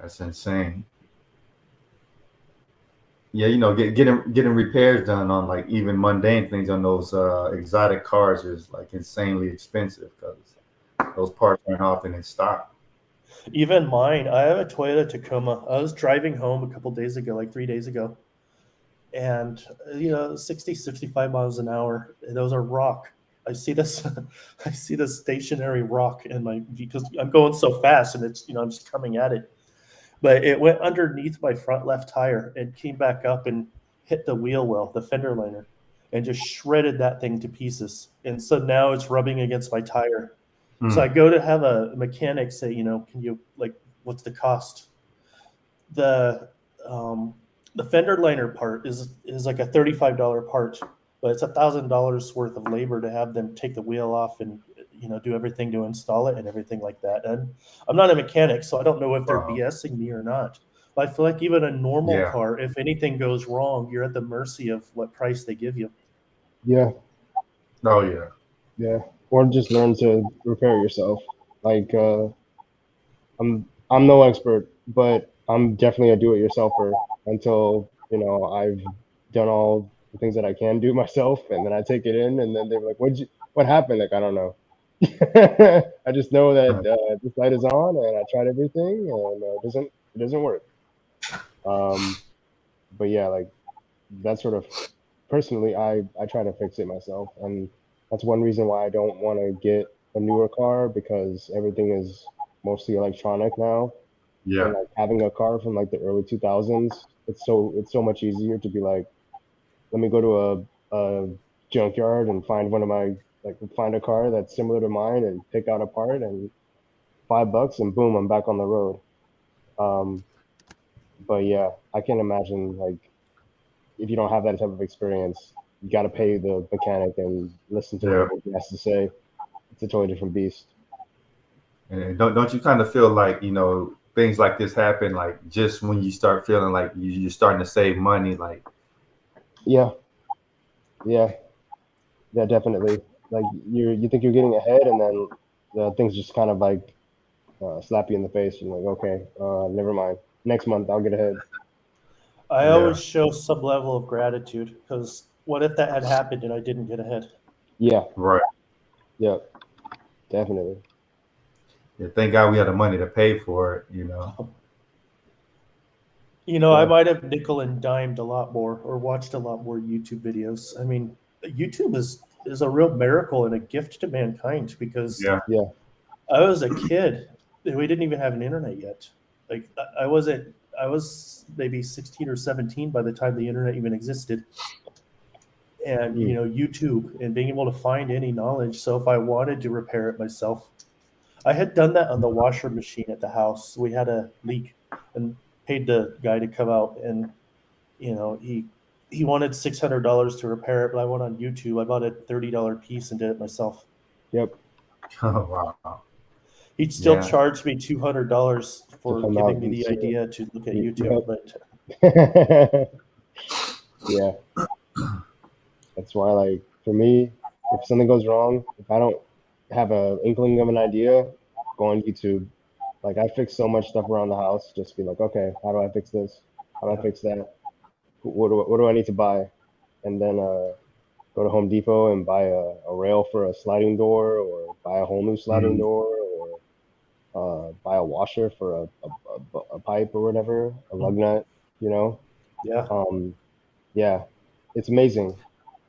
that's insane. Yeah, getting repairs done on like even mundane things on those exotic cars is like insanely expensive because those parts aren't often in stock. Even mine, I have a Toyota Tacoma. I was driving home a couple days ago, like 3 days ago, and 60, 65 miles an hour. Those are rock. I see this, I see this stationary rock in my because I'm going so fast and it's I'm just coming at it. But it went underneath my front left tire and came back up and hit the wheel well, the fender liner, and just shredded that thing to pieces. And so now it's rubbing against my tire. So I Hmm. go to have a mechanic say, can you what's the cost? The um, the fender liner part is like a $35 part, but it's $1,000 worth of labor to have them take the wheel off and do everything to install it and everything like that. And I'm not a mechanic, so I don't know if they're Wow. BSing me or not. But I feel like even a normal Yeah. car, if anything goes wrong, you're at the mercy of what price they give you. Yeah. Oh yeah. Yeah. Or just learn to repair yourself. Like I'm no expert, but I'm definitely a do-it-yourselfer until I've done all the things that I can do myself, and then I take it in, and then they're like, What happened?" Like I don't know. I just know that this light is on, and I tried everything, and it doesn't work. Um, but yeah, like that sort of personally, I try to fix it myself, and that's one reason why I don't want to get a newer car because everything is mostly electronic now, and Yeah. like having a car from like the early 2000s, it's so much easier to be like, let me go to a junkyard and find one of my like find a car that's similar to mine and pick out a part and $5 and boom, I'm back on the road. Um, but yeah, I can imagine like if you don't have that type of experience, you got to pay the mechanic and listen to Yeah. what he has to say. It's a totally different beast. And don't you kind of feel like, things like this happen like just when you start feeling like you're starting to save money, like Yeah, yeah, yeah, definitely. Like you think you're getting ahead, and then the things just kind of like slap you in the face. And like, okay, never mind. Next month I'll get ahead. I yeah, always show some level of gratitude because what if that had happened and I didn't get ahead? Yeah, right. yeah, definitely. Yeah, thank God we had the money to pay for it. I Yeah, might have nickel and dimed a lot more or watched a lot more YouTube videos. I mean, YouTube is a real miracle and a gift to mankind because Yeah. yeah, I was a kid. We didn't even have an internet yet. Like I wasn't. I was maybe 16 or 17 by the time the internet even existed. And mm, YouTube and being able to find any knowledge. So if I wanted to repair it myself, I had done that on the washer machine at the house. We had a leak and paid the guy to come out, and he wanted $600 to repair it, but I went on YouTube. I bought a $30 piece and did it myself. yep. Oh, wow. He'd still Yeah. charge me $200 To for come out giving me and the see it. idea to look at YouTube. But Yep. Yeah, that's why, like, for me, if something goes wrong, if I don't have a inkling of an idea, go on YouTube. Like, I fix so much stuff around the house. Just be like, okay, how do I fix this? How do I yeah, fix that? What do I need to buy? And then go to Home Depot and buy a rail for a sliding door, or buy a whole new sliding Mm, door, or buy a washer for a pipe or whatever, a lug nut, you know? yeah. Um, yeah, it's amazing.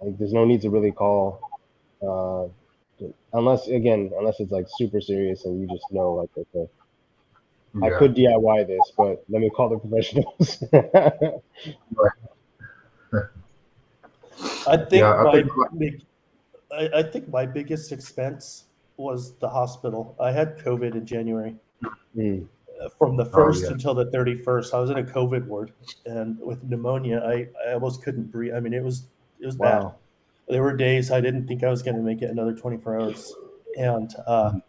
Like, there's no need to really call, uh, unless it's like super serious and you just know, like, okay, I yeah. could DIY this, but let me call the professionals. I think Yeah. I think my big, I think my biggest expense was the hospital. I had COVID in January. Mm, From the oh, 1st yeah. until the 31st, I was in a COVID ward, and with pneumonia, I almost couldn't breathe. I mean, it was bad. wow. There were days I didn't think I was going to make it another 24 hours, and Mhm.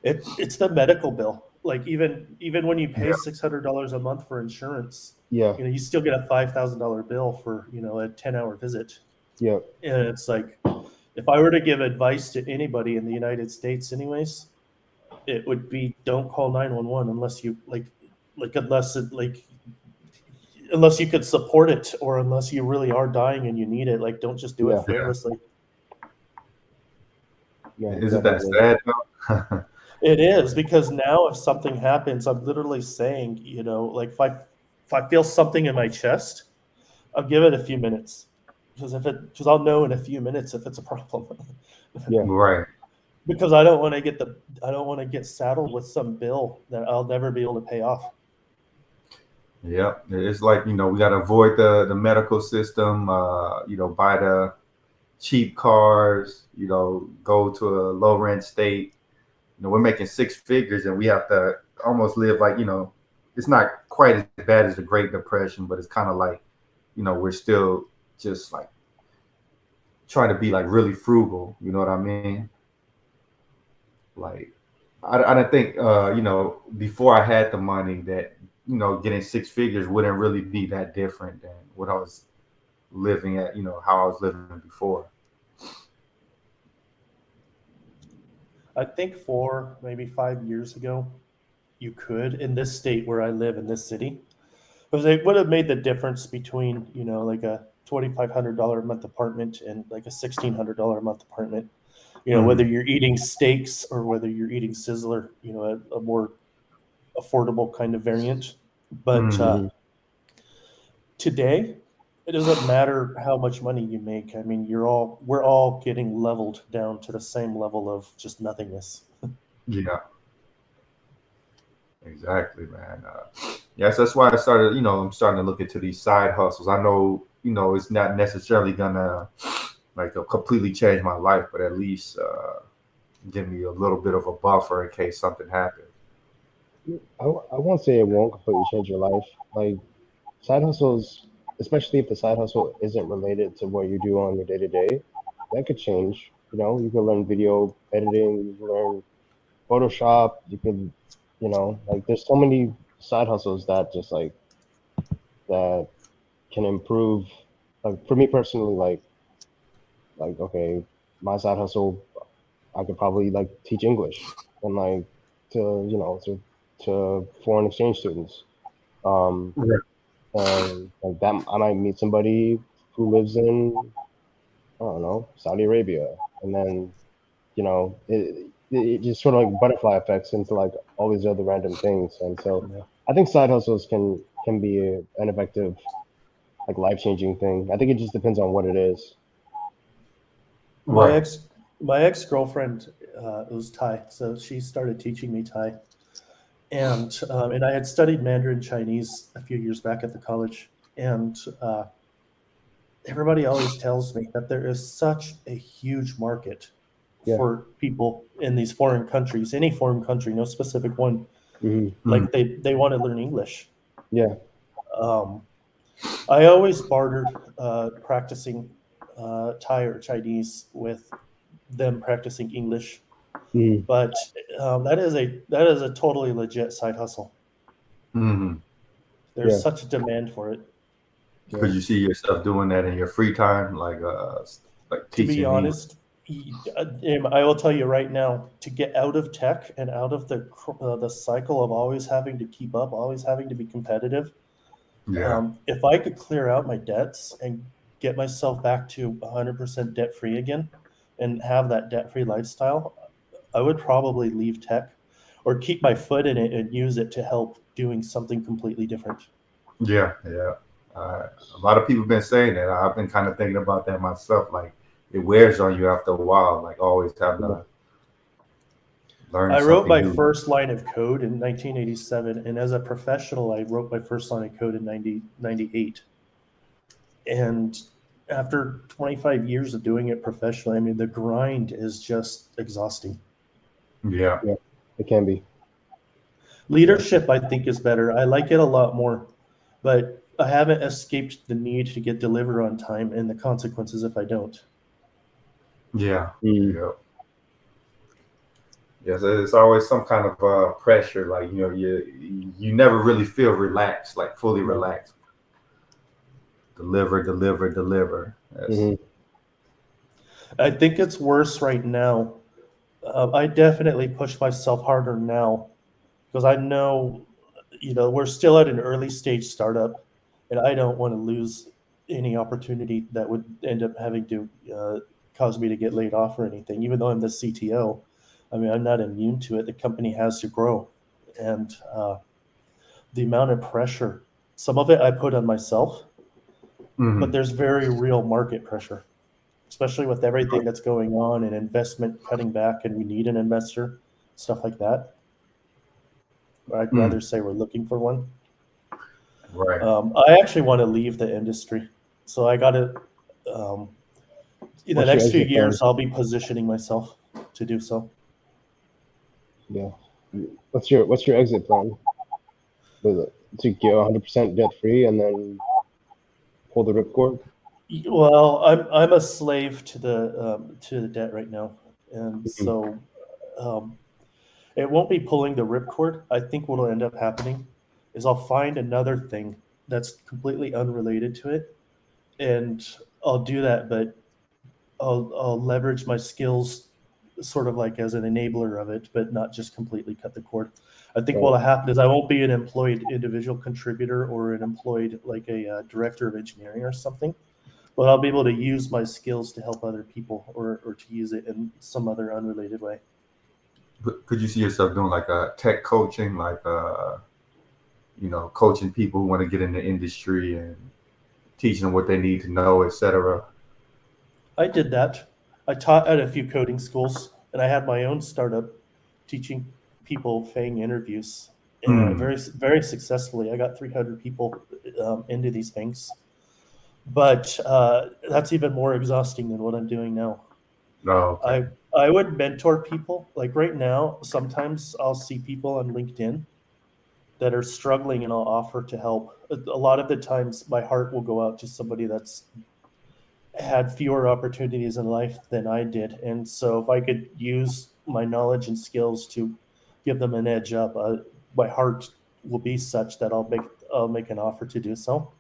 it's the medical bill. Like even when you pay Yeah. $600 a month for insurance, Yeah, you still get a $5,000 bill for a 10-hour visit, yeah, and it's like if I were to give advice to anybody in the United States, anyways, it would be don't call 911 unless you unless you could support it or unless you really are dying and you need it. Like, don't just do it yeah, Yeah. frivolously. yeah, Isn't that definitely. sad though? It is because now if something happens, I'm literally saying, like if I feel something in my chest, I'll give it a few minutes because I'll know in a few minutes if it's a problem. Yeah, Right. Because I don't want to get saddled with some bill that I'll never be able to pay off. Yep. It's like, we got to avoid the medical system, buy the cheap cars, go to a low rent state. We're making six figures and we have to almost live like, it's not quite as bad as the Great Depression, but it's kind of like, we're still just like trying to be like really frugal. You know what I mean? Like, I didn't think, before I had the money that, getting six figures wouldn't really be that different than what I was living at, how I was living before. I think 4 maybe 5 years ago, you could in this state where I live in this city, because it would have made the difference between like a $2,500 a month apartment and like a $1,600 a month apartment. Whether Mm, you're eating steaks or whether you're eating Sizzler, a more affordable kind of variant. But mm, hmm, today, it doesn't matter how much money you make. I mean, we're all getting leveled down to the same level of just nothingness. yeah, exactly, man. Yes, that's why I started, I'm starting to look into these side hustles. I know, it's not necessarily gonna like completely change my life, but at least give me a little bit of a buffer in case something happens. I won't say it won't completely change your life. Like, side hustles, especially if the side hustle isn't related to what you do on your day to day, that could change. You know, you can learn video editing, you can learn Photoshop, you could, you know, like there's so many side hustles that just that can improve. Like for me personally, okay, my side hustle, I could probably like teach English and like to you know to foreign exchange students. Um, Right. and like that, I might meet somebody who lives in I don't know Saudi Arabia, and then you know it just sort of like butterfly effects into like all these other random things. And so Yeah. I think side hustles can be an effective like life changing thing. I think it just depends on what it is. My Right. ex my ex girlfriend was Thai, so she started teaching me Thai, and I had studied Mandarin Chinese a few years back at the college, and everybody always tells me that there is such a huge market Yeah. for people in these foreign countries, any foreign country, no specific one. Hmm. Mm. Like they want to learn English. Yeah. Um, I always bartered practicing Thai or Chinese with them practicing English, Hmm. but that is a totally legit side hustle. Hmm. There's Yeah. such a demand for it. Yeah. Could you see yourself doing that in your free time, like To be teaching English? honest, I will tell you right now, to get out of tech and out of the cycle of always having to keep up, always having to be competitive, Yeah. if I could clear out my debts and get myself back to 100% debt free again and have that debt free lifestyle, I would probably leave tech or keep my foot in it and use it to help doing something completely different. Yeah. Yeah. A lot of people been saying that. I've been kind of thinking about that myself. Like it wears on you after a while. Like always having Yeah. to learn I wrote something my new. first line of code in 1987, and as a professional, I wrote my first line of code in 1998. And after 25 years of doing it professionally, I mean, the grind is just exhausting. Yeah. Yeah. It can be. Yeah. Leadership, I think, is better. I like it a lot more, but I haven't escaped the need to get delivered on time and the consequences if I don't. Yeah. Mm. Yeah. Yes, it's always some kind of pressure. Like you never really feel relaxed, like fully Yeah. relaxed. Deliver, deliver, deliver. That's Hmm. I think it's worse right now. I definitely push myself harder now because I know, we're still at an early stage startup, and I don't want to lose any opportunity that would end up having to cause me to get laid off or anything. Even though I'm the CTO, I mean, I'm not immune to it. The company has to grow, and the amount of pressure, some of it I put on myself, but mhm. there's very real market pressure, especially with everything that's going on and investment cutting back, and we need an investor, stuff like that. I'd Mm, rather say we're looking for one. right. I actually want to leave the industry, so I got to. Um, in the What's your next few exit plan? years, I'll be positioning myself to do so. Yeah. What's your exit plan? To get 100% debt free and then pull the ripcord? Well, I'm a slave to the debt right now, and Mhm. so um, it won't be pulling the ripcord. I think what'll end up happening is I'll find another thing that's completely unrelated to it, and I'll do that, but I'll leverage my skills sort of like as an enabler of it, but not just completely cut the cord. I think Right. what'll happen is I won't be an employed individual contributor or an employed like a director of engineering or something, but I'll be able to use my skills to help other people or to use it in some other unrelated way. Could you see yourself doing like a tech coaching, like coaching people who want to get in the industry and teaching them what they need to know, etc. I did that. I taught at a few coding schools, and I had my own startup teaching people FANG interviews Mm. very, very successfully. I got 300 people into these things, but that's even more exhausting than what I'm doing now. Oh, okay. I would mentor people. Like right now, sometimes I'll see people on LinkedIn, that are struggling, and I'll offer to help. A lot of the times my heart will go out to somebody that's had fewer opportunities in life than I did. And so if I could use my knowledge and skills to give them an edge up, my heart will be such that I'll make an offer to do so.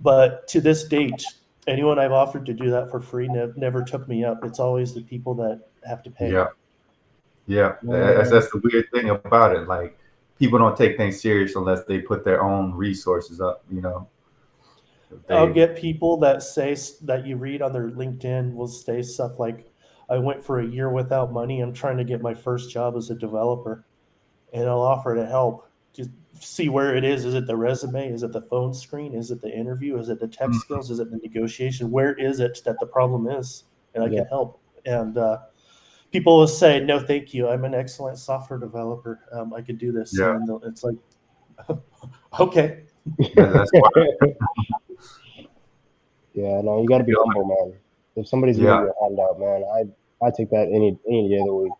But to this date, anyone I've offered to do that for free never took me up. It's always the people that have to pay. Yeah. Yeah. That's the weird thing about it. Like, people don't take things serious unless they put their own resources up, you know. I'll get people that say that you read on their LinkedIn will say stuff like, I went for a year without money. I'm trying to get my first job as a developer, and I'll offer to help. Just see where it is. Is it the resume? Is it the phone screen? Is it the interview? Is it the tech skills? Is it the negotiation? Where is it that the problem is? And I can help. And people will say, no, thank you. I'm an excellent software developer. I could do this. Yeah. And it's like, okay. That's why. Yeah, no, you got to be humble, man. If somebody's giving you a handout, man, I take that any day of the week.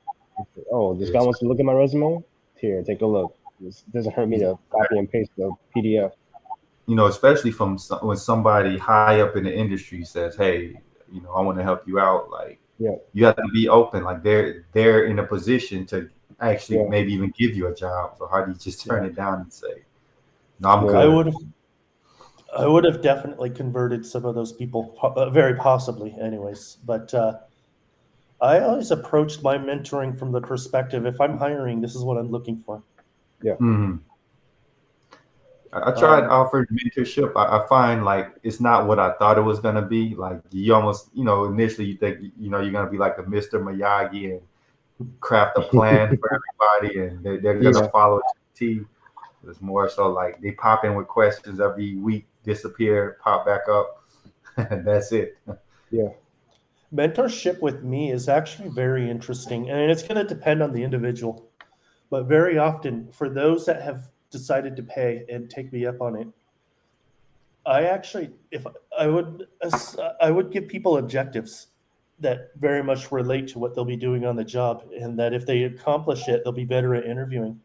Oh, this guy wants to look at my resume? Here, take a look. It doesn't hurt me to copy and paste the PDF. You know, especially when somebody high up in the industry says, "Hey, you know, I want to help you out." Like, you have to be open. Like, they're in a position to actually maybe even give you a job. So how do you just turn it down and say, "No, I'm good"? I would have definitely converted some of those people, very possibly, anyways. But I always approached my mentoring from the perspective: if I'm hiring, this is what I'm looking for. Yeah. Mm-hmm. I tried offering mentorship. I find like it's not what I thought it was gonna be. Like, you almost, you know, initially you think, you know, you're gonna be like a Mr. Miyagi and craft a plan for everybody, and they're gonna follow it to the T. It's more so like they pop in with questions every week, disappear, pop back up, and that's it. Yeah. Mentorship with me is actually very interesting, and it's going to depend on the individual. But very often, for those that have decided to pay and take me up on it, I would give people objectives that very much relate to what they'll be doing on the job, and that if they accomplish it, they'll be better at interviewing.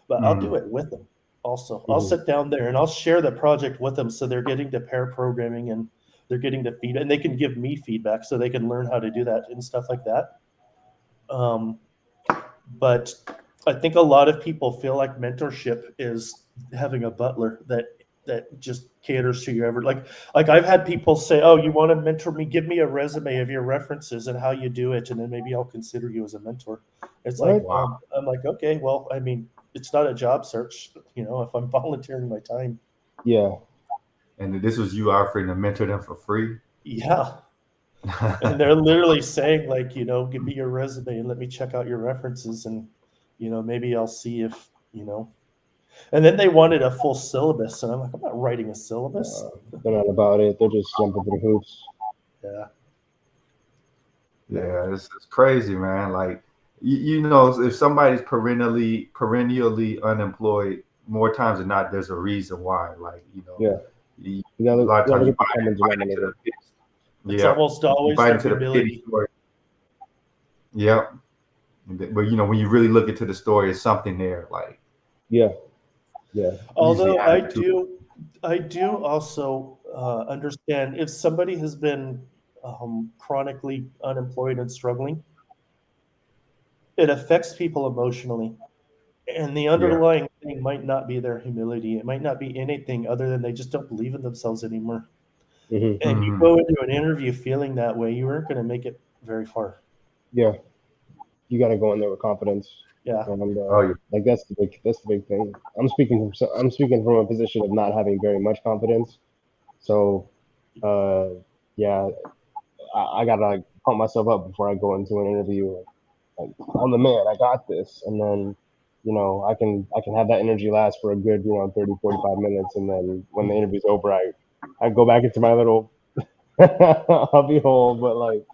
But I'll do it with them also. I'll sit down there and I'll share the project with them, so they're getting to pair programming and they're getting the feedback, and they can give me feedback so they can learn how to do that and stuff like that. But I think a lot of people feel like mentorship is having a butler that just caters to you ever. Like I've had people say, oh, you want to mentor me? Give me a resume of your references and how you do it, and then maybe I'll consider you as a mentor. It's like, I'm like, okay, well, I mean, it's not a job search, you know, if I'm volunteering my time. Yeah. And this was you offering to mentor them for free? Yeah. And they're literally saying, like, you know, give me your resume and let me check out your references, and, you know, maybe I'll see if, you know. And then they wanted a full syllabus, and I'm like, I'm not writing a syllabus. They're not about it. They're just jumping through hoops. Yeah. Yeah, it's crazy, man. Like, you know, if somebody's perennially unemployed, more times than not, there's a reason why. Like, you know, a lot of times you bite into the pit. It's almost always bite into the pity story. Yep. But, you know, when you really look into the story, there's something there. Like, yeah. Although I do also understand if somebody has been chronically unemployed and struggling, it affects people emotionally. And the underlying thing might not be their humility. It might not be anything other than they just don't believe in themselves anymore. And you go into an interview feeling that way, you aren't going to make it very far. Yeah. You got to go in there with confidence. Yeah. And, like that's the big thing. I'm speaking from a position of not having very much confidence. So, yeah, I gotta like pump myself up before I go into an interview. Like, I'm the man. I got this. And then, you know, I can have that energy last for a good, you know, 30, 45 minutes. And then when the interview's over, I go back into my little I'll be whole, but like,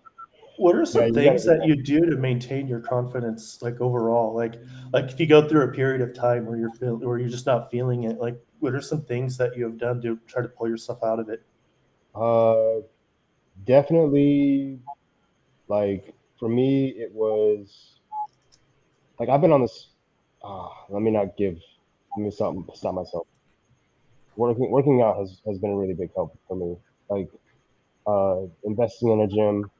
what are some things that you do to maintain your confidence, like overall? Like if you go through a period of time where you're just not feeling it, like what are some things that you have done to try to pull yourself out of it? Definitely, like for me, it was like I've been on this. Let me not give let me stop myself. Working out has been a really big help for me. Like investing in a gym,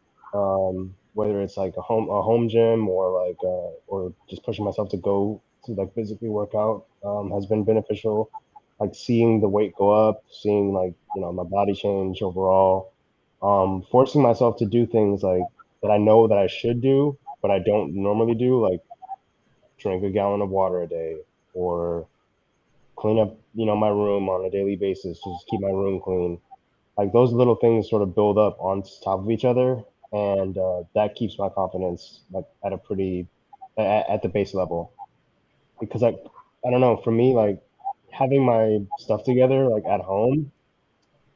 whether it's like a home gym or just pushing myself to go to like physically work out, has been beneficial. Like seeing the weight go up, seeing like my body change overall, forcing myself to do things like that I know that I should do, but I don't normally do, like drink a gallon of water a day or clean up my room on a daily basis to just keep my room clean. Like those little things sort of build up on top of each other, and that keeps my confidence like at a pretty at the base level. Because like I don't know, for me, like having my stuff together like at home,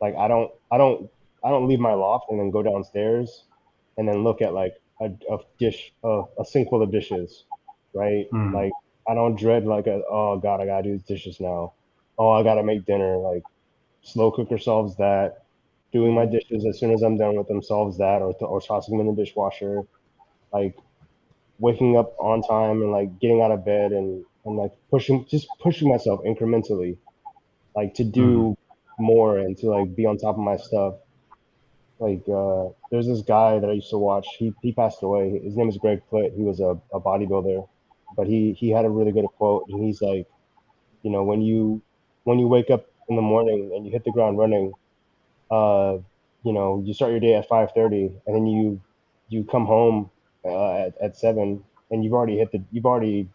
like I don't leave my loft and then go downstairs and then look at like a sink full of dishes, right? Mm. Like I don't dread like oh god, I gotta do these dishes now. Oh, I gotta make dinner. Like slow cooker solves that. Doing my dishes as soon as I'm done with them solves that, or tossing them in the dishwasher. Like waking up on time and like getting out of bed and like pushing myself incrementally, like to Mm. do more and to like be on top of my stuff. Like there's this guy that I used to watch. He passed away. His name is Greg Plitt. He was a bodybuilder, but he had a really good quote, and he's like, when you wake up in the morning and you hit the ground running, uh, you start your day at 5:30, and then you come home at 7, and you've already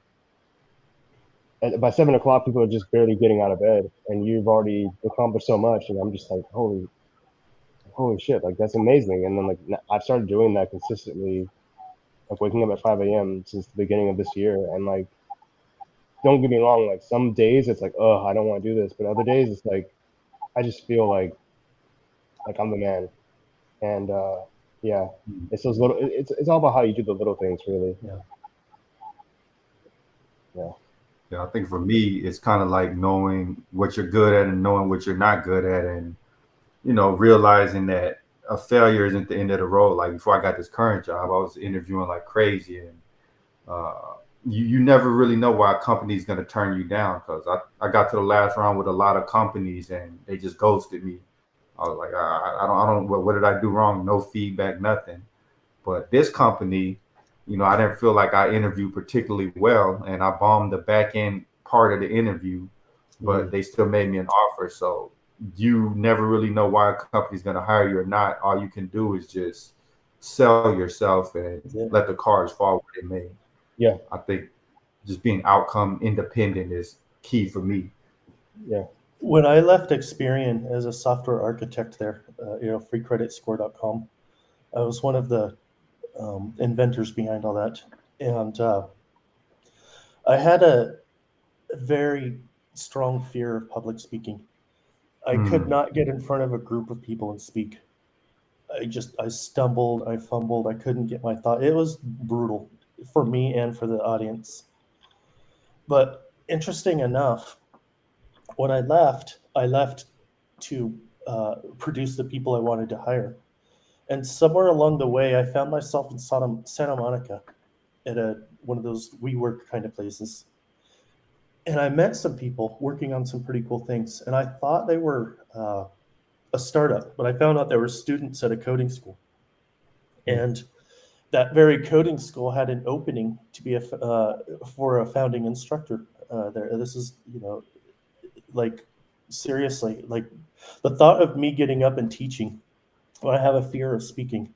by 7 o'clock people are just barely getting out of bed, and you've already accomplished so much. And I'm just like, holy shit, like that's amazing. And then like I've started doing that consistently, like waking up at 5 a.m. since the beginning of this year, and like don't get me wrong, like some days it's like, oh, I don't want to do this, but other days it's like I just feel like I'm the man. And yeah, it's those little. It's all about how you do the little things, really. Yeah. Yeah. Yeah, I think for me, it's kind of like knowing what you're good at and knowing what you're not good at, and realizing that a failure isn't the end of the road. Like before I got this current job, I was interviewing like crazy, and uh, you never really know why a company's going to turn you down. Because I got to the last round with a lot of companies, and they just ghosted me. I was like, I don't, what did I do wrong? No feedback, nothing. But this company, I didn't feel like I interviewed particularly well, and I bombed the back end part of the interview, but they still made me an offer. So you never really know why a company's going to hire you or not. All you can do is just sell yourself and Yeah. let the cards fall where they may. Yeah. I think just being outcome independent is key for me. Yeah. When I left Experian as a software architect there, freecreditscore.com, I was one of the inventors behind all that. And I had a very strong fear of public speaking. I could Mm. not get in front of a group of people and speak. I stumbled, I fumbled, I couldn't get my thought. It was brutal for me and for the audience. But interesting enough, when I left to produce the people I wanted to hire. And somewhere along the way, I found myself in Santa Monica at one of those WeWork kind of places. And I met some people working on some pretty cool things. And I thought they were a startup, but I found out they were students at a coding school. And that very coding school had an opening to be for a founding instructor there. This is, like seriously, like the thought of me getting up and teaching when I have a fear of speaking.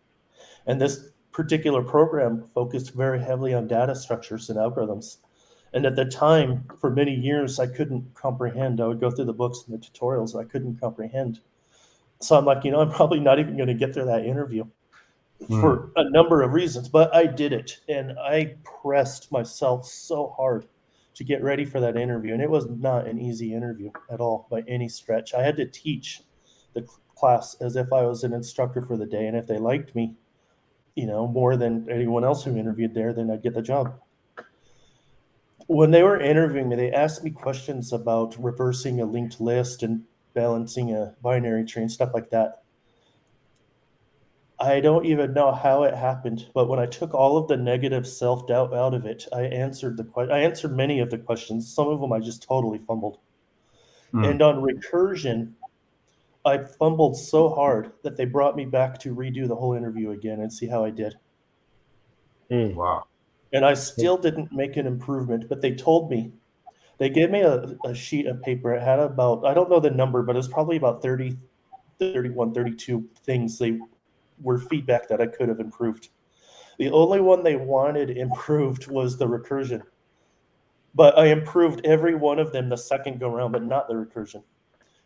And this particular program focused very heavily on data structures and algorithms. And at the time, for many years, I couldn't comprehend. I would go through the books and the tutorials, and I couldn't comprehend. So I'm like, I'm probably not even going to get through that interview Mm. for a number of reasons, but I did it. And I pressed myself so hard to get ready for that interview. And it was not an easy interview at all by any stretch. I had to teach the class as if I was an instructor for the day. And if they liked me, more than anyone else who interviewed there, then I'd get the job. When they were interviewing me, they asked me questions about reversing a linked list and balancing a binary tree and stuff like that. I don't even know how it happened, but when I took all of the negative self-doubt out of it, I answered many of the questions. Some of them I just totally fumbled. Mm. And on recursion, I fumbled so hard that they brought me back to redo the whole interview again and see how I did. Wow. And I still didn't make an improvement, but they told me, they gave me a sheet of paper. It had about, I don't know the number, but it was probably about 30, 31, 32 things they were feedback that I could have improved. The only one they wanted improved was the recursion. But I improved every one of them the second go round, but not the recursion.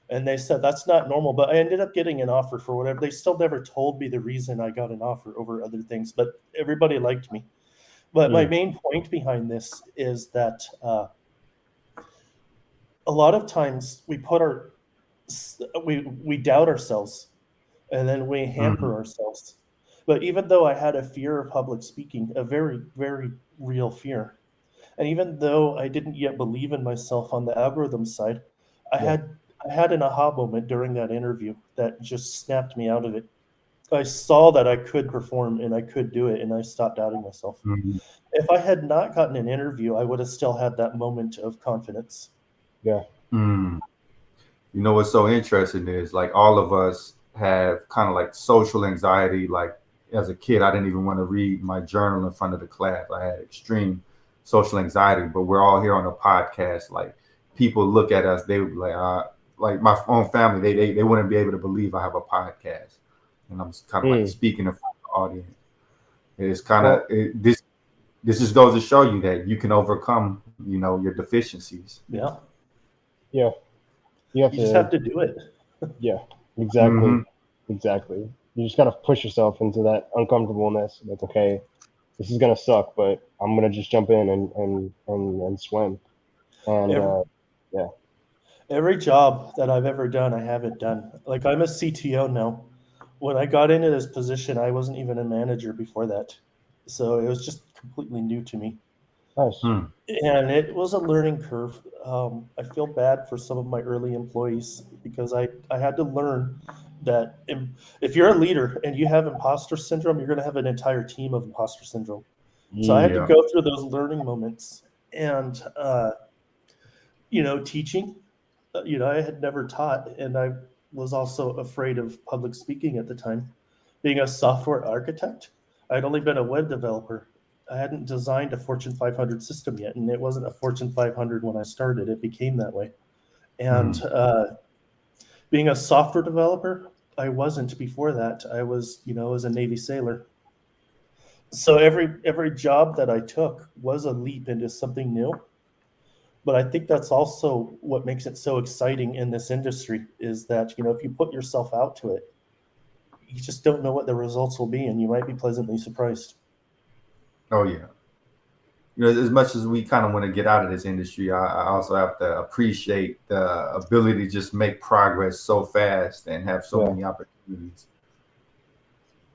And they said that's not normal, but I ended up getting an offer for whatever. They still never told me the reason I got an offer over other things, but everybody liked me. But my main point behind this is that a lot of times we doubt ourselves, and then we hamper ourselves. But even though I had a fear of public speaking, a very, very real fear, and even though I didn't yet believe in myself on the algorithm side, I had an aha moment during that interview that just snapped me out of it. I saw that I could perform and I could do it, and I stopped doubting myself. Mhm. If I had not gotten an interview, I would have still had that moment of confidence. Yeah. Mm. You know what's so interesting is like all of us have kind of like social anxiety. Like as a kid, I didn't even want to read my journal in front of the class. I had extreme social anxiety, but we're all here on a podcast. Like people look at us, they would be like my own family, they wouldn't be able to believe I have a podcast, and I'm kind of like speaking in front of the audience. It's kind of this just goes to show you that you can overcome, you know, your deficiencies. Yeah. Yeah. You have You to. just have to do it. Yeah. Exactly. Mhm. Exactly. You just gotta push yourself into that uncomfortableness. Like, okay, this is gonna suck, but I'm gonna just jump in and swim. And Every, yeah. every job that I've ever done, I haven't done. Like I'm a CTO now. When I got into this position, I wasn't even a manager before that. So it was just completely new to me. Nice. Hmm. And it was a learning curve. I feel bad for some of my early employees because I had to learn that if you're a leader and you have imposter syndrome, you're going to have an entire team of imposter syndrome. So I had to Yeah. go through those learning moments. And, teaching, I had never taught, and I was also afraid of public speaking at the time. Being a software architect, I'd only been a web developer. I hadn't designed a Fortune 500 system yet, and it wasn't a Fortune 500 when I started. It became that way. And being a software developer, I wasn't before that. I was, as a Navy sailor. So every job that I took was a leap into something new. But I think that's also what makes it so exciting in this industry is that, if you put yourself out to it, you just don't know what the results will be, and you might be pleasantly surprised. Oh yeah. You know, as much as we kind of want to get out of this industry, I also have to appreciate the ability to just make progress so fast and have so Yeah. many opportunities.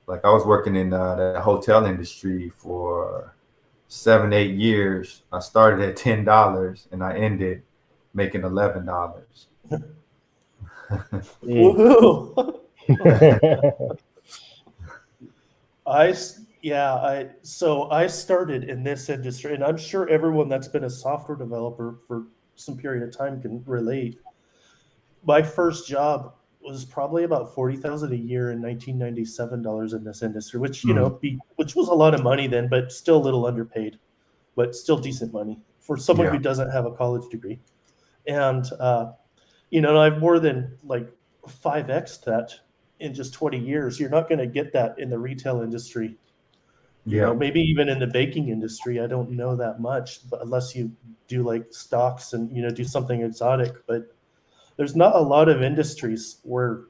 Like I was working in the hotel industry for 7, 8 years. I started at $10 and I ended making $11. Woohoo! I started in this industry, and I'm sure everyone that's been a software developer for some period of time can relate. My first job was probably about 40,000 a year in 1997 dollars in this industry, which which was a lot of money then, but still a little underpaid, but still decent money for someone who Yeah. doesn't have a college degree. And I've more than like 5x that in just 20 years. You're not going to get that in the retail industry. Yeah. Maybe even in the baking industry, I don't know that much, but unless you do like stocks and do something exotic. But there's not a lot of industries where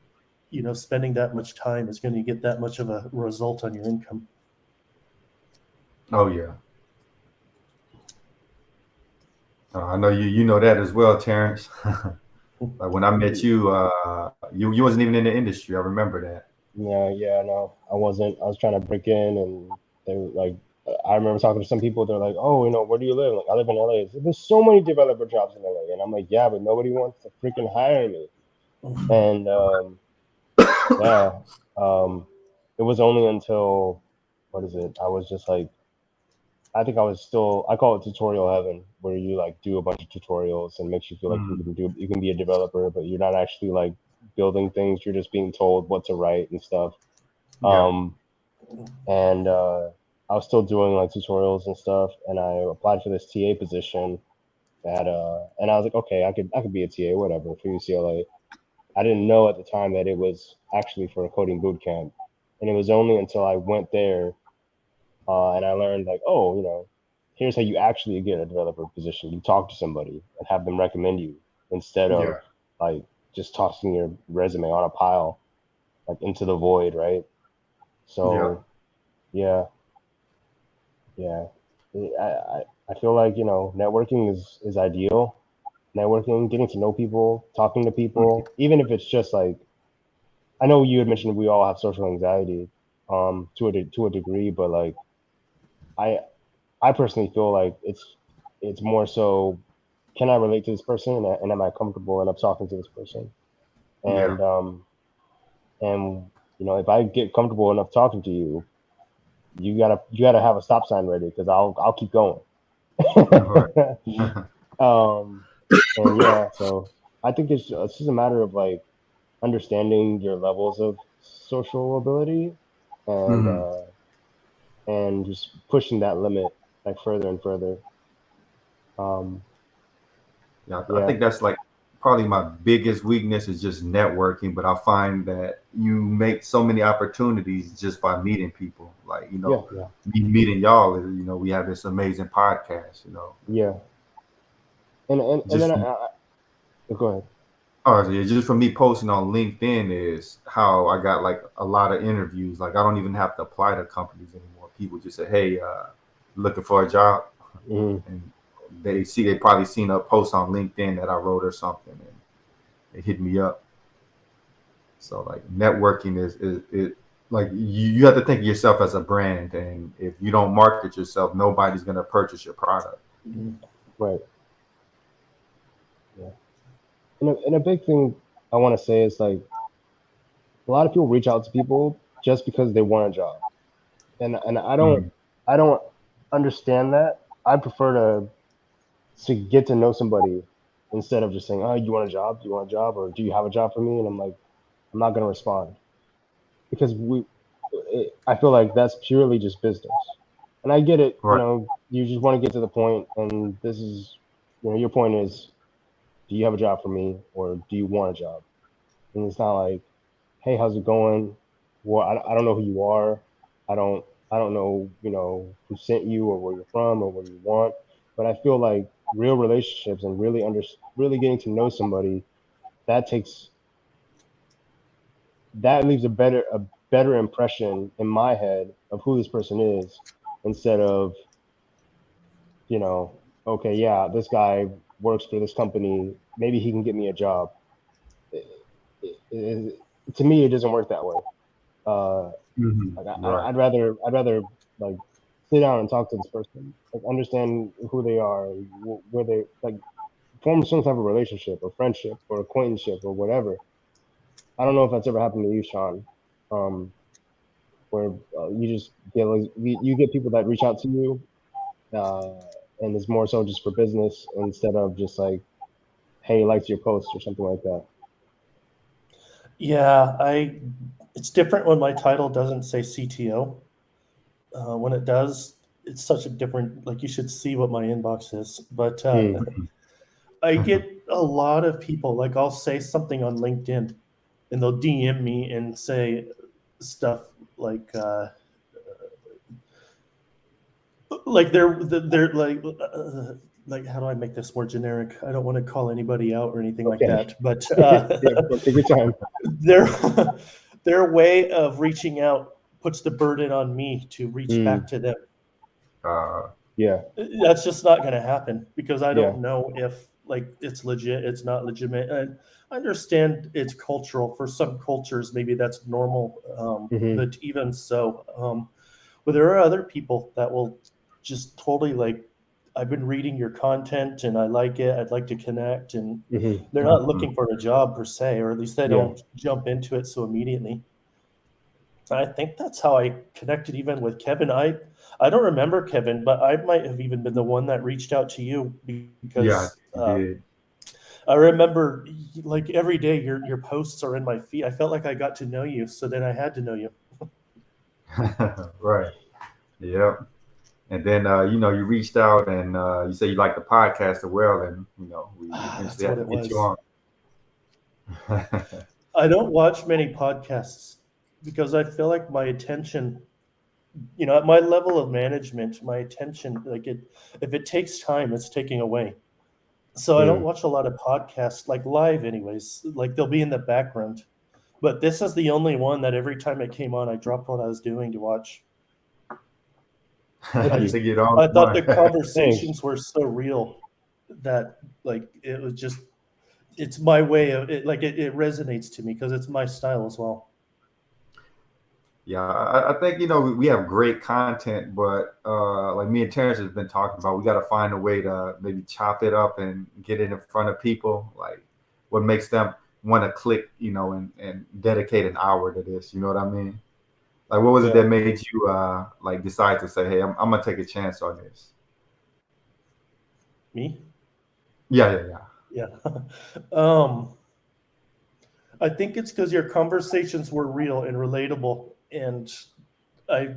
spending that much time is going to get that much of a result on your income. Oh yeah. I know you know that as well, Terrence. Like when I met you, you wasn't even in the industry. I remember that. Yeah, no, I wasn't. I was trying to break in, and they were like, I remember talking to some people. They're like, "Oh, where do you live?" Like, I live in LA. It's like, there's so many developer jobs in LA, and I'm like, "Yeah, but nobody wants to freaking hire me." And yeah, um, it was only until, what is it? I was just like, I think I call it tutorial heaven, where you like do a bunch of tutorials and makes you feel like you can be a developer, but you're not actually like building things. You're just being told what to write and stuff. Yeah. And I was still doing like tutorials and stuff, and I applied for this TA position and I was like, okay, I could be a TA, whatever, for UCLA. I didn't know at the time that it was actually for a coding boot camp, and it was only until I went there and I learned like, oh, here's how you actually get a developer position. You talk to somebody and have them recommend you instead of like just tossing your resume on a pile like into the void, right? So yeah. I feel like networking is ideal. Networking, getting to know people, talking to people, even if it's just like, I know you had mentioned we all have social anxiety to a degree, but like I personally feel like it's more so, can I relate to this person, and am I comfortable enough talking to this person? Yeah. And if I get comfortable enough talking to you, you gotta have a stop sign ready, because I'll keep going. And yeah, so I think it's just a matter of like understanding your levels of social ability and just pushing that limit like further and further. I think that's like probably my biggest weakness is just networking, but I find that you make so many opportunities just by meeting people. Like, me meeting y'all, we have this amazing podcast, Yeah. And just, then go ahead. oh, yeah, just from me posting on LinkedIn is how I got like a lot of interviews. Like I don't even have to apply to companies anymore. People just say, hey, looking for a job. And they probably seen a post on LinkedIn that I wrote or something, and they hit me up. So like networking is like you have to think of yourself as a brand, and if you don't market yourself, nobody's gonna purchase your product. Right. Yeah. And a big thing I want to say is like, a lot of people reach out to people just because they want a job, and I don't understand that. I prefer to get to know somebody instead of just saying, oh, you want a job? Do you want a job? Or do you have a job for me? And I'm like, I'm not going to respond, because I feel like that's purely just business. And I get it, Right. you just want to get to the point, and this is, your point is, do you have a job for me, or do you want a job? And it's not like, hey, how's it going? Well, I don't know who you are. I don't know, who sent you, or where you're from, or what you want. But I feel like real relationships and really getting to know somebody, that leaves a better impression in my head of who this person is, instead of, okay, yeah, this guy works for this company, maybe he can get me a job. To me, it doesn't work that way. Like Right. I'd rather like sit down and talk to this person, like understand who they are, where they like form some type of relationship or friendship or acquaintanceship or whatever. I don't know if that's ever happened to you, Sean, where you just get like, you get people that reach out to you, uh, and it's more so just for business instead of just like, hey, likes your post or something like that. Yeah, it's different when my title doesn't say CTO. When it does, it's such a different, like, you should see what my inbox is. But I get a lot of people, like, I'll say something on LinkedIn and they'll DM me and say stuff like they're like, how do I make this more generic? I don't want to call anybody out or anything like that, but take your time. their way of reaching out puts the burden on me to reach back to them. Yeah. That's just not going to happen, because I don't know if like it's legit, it's not legitimate. And I understand it's cultural. For some cultures, maybe that's normal. But even so, but there are other people that will just totally like, I've been reading your content and I like it. I'd like to connect, and they're not looking for a job per se, or at least they don't jump into it so immediately. I think that's how I connected even with Kevin. I don't remember Kevin, but I might have even been the one that reached out to you Yeah, because you did. I remember like every day your posts are in my feed. I felt like I got to know you, so then I had to know you. Right. Yep. And then you reached out and you said you like the podcast as well, and we That's eventually what had to it get you was. on. I don't watch many podcasts because I feel like my attention, at my level of management, my attention, like if it takes time, it's taking away. So I don't Mm. watch a lot of podcasts, like live, anyways. Like they'll be in the background. But this is the only one that every time it came on, I dropped what I was doing to watch. I You just think you're the only I thought the one. Thanks. conversations were so real that like it was just it's my way of it. Like it resonates to me because it's my style as well. Yeah, I think we have great content, but like me and Terrence has been talking about, we got to find a way to maybe chop it up and get it in front of people. Like what makes them want to click, and dedicate an hour to this. You know what I mean? Like what was it Yeah. that made you like decide to say, hey, I'm gonna take a chance on this? Me? Yeah, yeah, yeah. Yeah. um, I think it's because your conversations were real and relatable, and I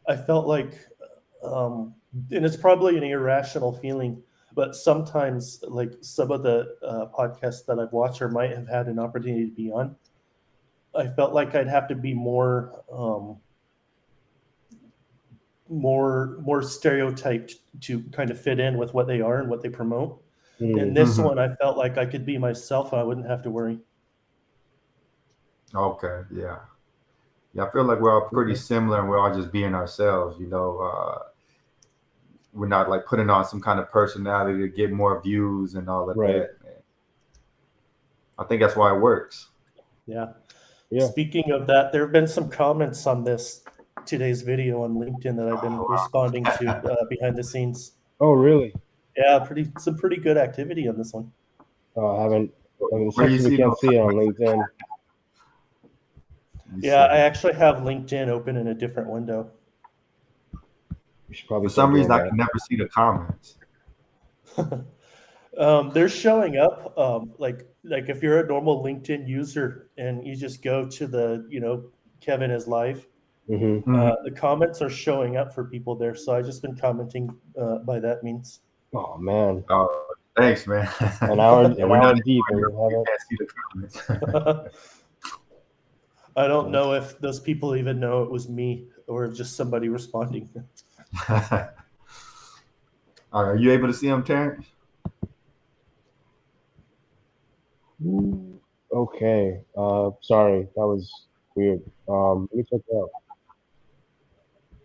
I felt like, and it's probably an irrational feeling, but sometimes like some of the podcasts that I've watched or might have had an opportunity to be on, I felt like I'd have to be more stereotyped to kind of fit in with what they are and what they promote. In Mm. this Hmm. one, I felt like I could be myself and I wouldn't have to worry. Okay, yeah, yeah. I feel like we're all pretty Okay. similar, and we're all just being ourselves. We're not like putting on some kind of personality to get more views and all of Right. that. I think that's why it works. Yeah. Yeah. Speaking of that, there have been some comments on this today's video on LinkedIn that I've been responding to behind the scenes. Oh, really? Yeah, some pretty good activity on this one. Oh, I haven't. I mean, Where do you unfortunately, we see can't those? see it on LinkedIn. You Yeah, I see. actually have LinkedIn open in a different window. We should probably For start some reason, doing I that. can never see the comments. They're showing up like if you're a normal LinkedIn user and you just go to the Kevin is live, Hmm. Mhm. the comments are showing up for people there. So I just been commenting by that means. Oh man, Oh, thanks, man. an hour, Yeah, an we're hour not deep, anywhere and near we where we haven't. can't see the comments. I don't That's, know if those people even know it was me or just somebody responding. All right, are you able to see them, Terrence? okay. Sorry, that was weird. Let me check it out.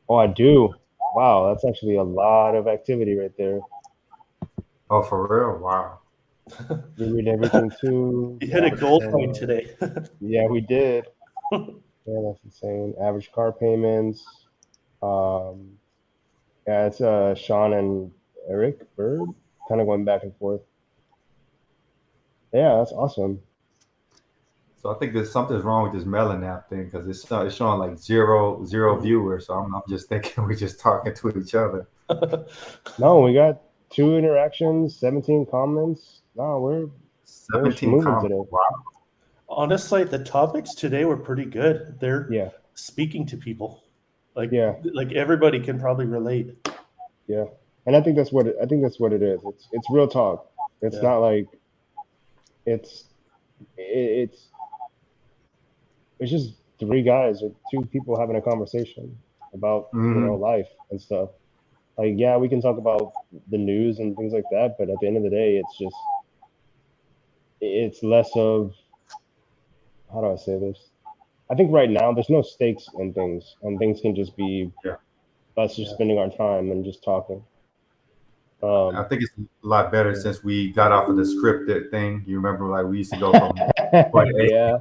Oh, I do. Wow, that's actually a lot of activity right there. Oh, for real? Wow. We read everything too. You The hit a average, gold coin today. yeah, we did. Yeah, that's insane. Average car payments. Um, yeah, it's Sean and Eric Bird kind of going back and forth. Yeah, that's awesome. So I think there's something's wrong with this Melon app thing because it's showing like zero viewers. So I'm just thinking we're just talking to each other. No, we got 2 interactions, 17 comments. No, we're 17 moving comments. today. Wow. Honestly, the topics today were pretty good. They're Yeah, speaking to people. Like yeah, like everybody can probably relate. yeah. And I think that's what it is. It's real talk. It's Yeah. not like it's it's it's just three guys or two people having a conversation about, Hmm. life and stuff. Like, yeah, we can talk about the news and things like that, but at the end of the day, it's less of, how do I say this? I think right now there's no stakes in things, and things can just be Yeah. us just Yeah. spending our time and just talking. I Um, think it's a lot better yeah. since we got off of the scripted thing. You remember, like we used to go from point A. Yeah,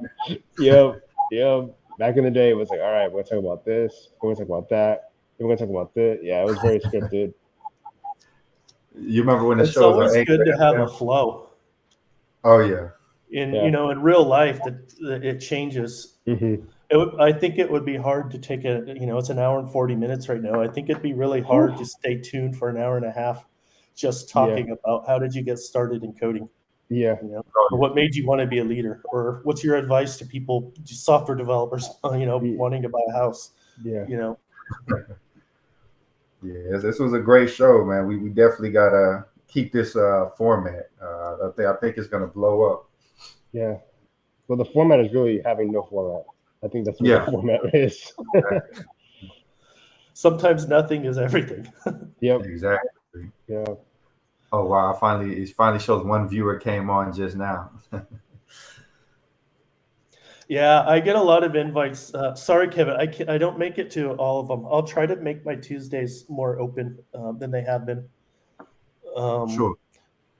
yep, yep. Back in the day, it was like, all right, we're gonna talk about this, we're gonna talk about that, we're gonna talk about this. Yeah, it was very scripted. You remember when the It's shows on always Anchor good to have a FM? flow. Oh yeah. In Yeah. in real life that it changes. Hmm. I think it would be hard to take it's an hour and 40 minutes right now. I think it'd be really hard to stay tuned for an hour and a half just talking about how did you get started in coding, Yeah. or what made you want to be a leader, or what's your advice to people, software developers, wanting to buy a house, Yeah. Yeah, this was a great show, man. We definitely gotta keep this format. I think it's gonna blow up. Yeah. Well, the format is really having no format. I think that's what Yeah. the format is. Sometimes nothing is everything. Yep. Exactly. Yeah. Oh wow! It finally shows one viewer came on just now. Yeah, I get a lot of invites. Sorry, Kevin, I don't make it to all of them. I'll try to make my Tuesdays more open than they have been. Sure.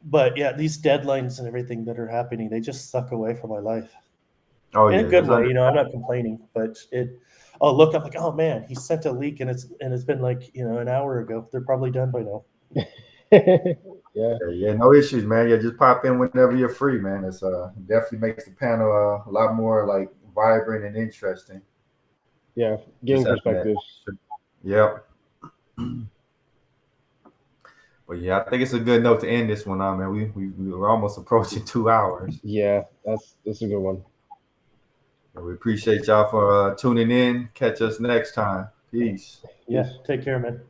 But yeah, these deadlines and everything that are happening, they just suck away from my life. Oh In yeah. a good way, I'm not complaining, but I'll look up like, oh man, he sent a leak and it's been like, an hour ago. They're probably done by now. Yeah. Yeah, no issues, man. Yeah, just pop in whenever you're free, man. It's definitely makes the panel a lot more like vibrant and interesting. Yeah. Getting Just having that- perspectives. Yep. But yeah, I think it's a good note to end this one on, man. We were almost approaching 2 hours. Yeah, that's a good one. We appreciate y'all for tuning in. Catch us next time. Peace. Yeah, take care, man.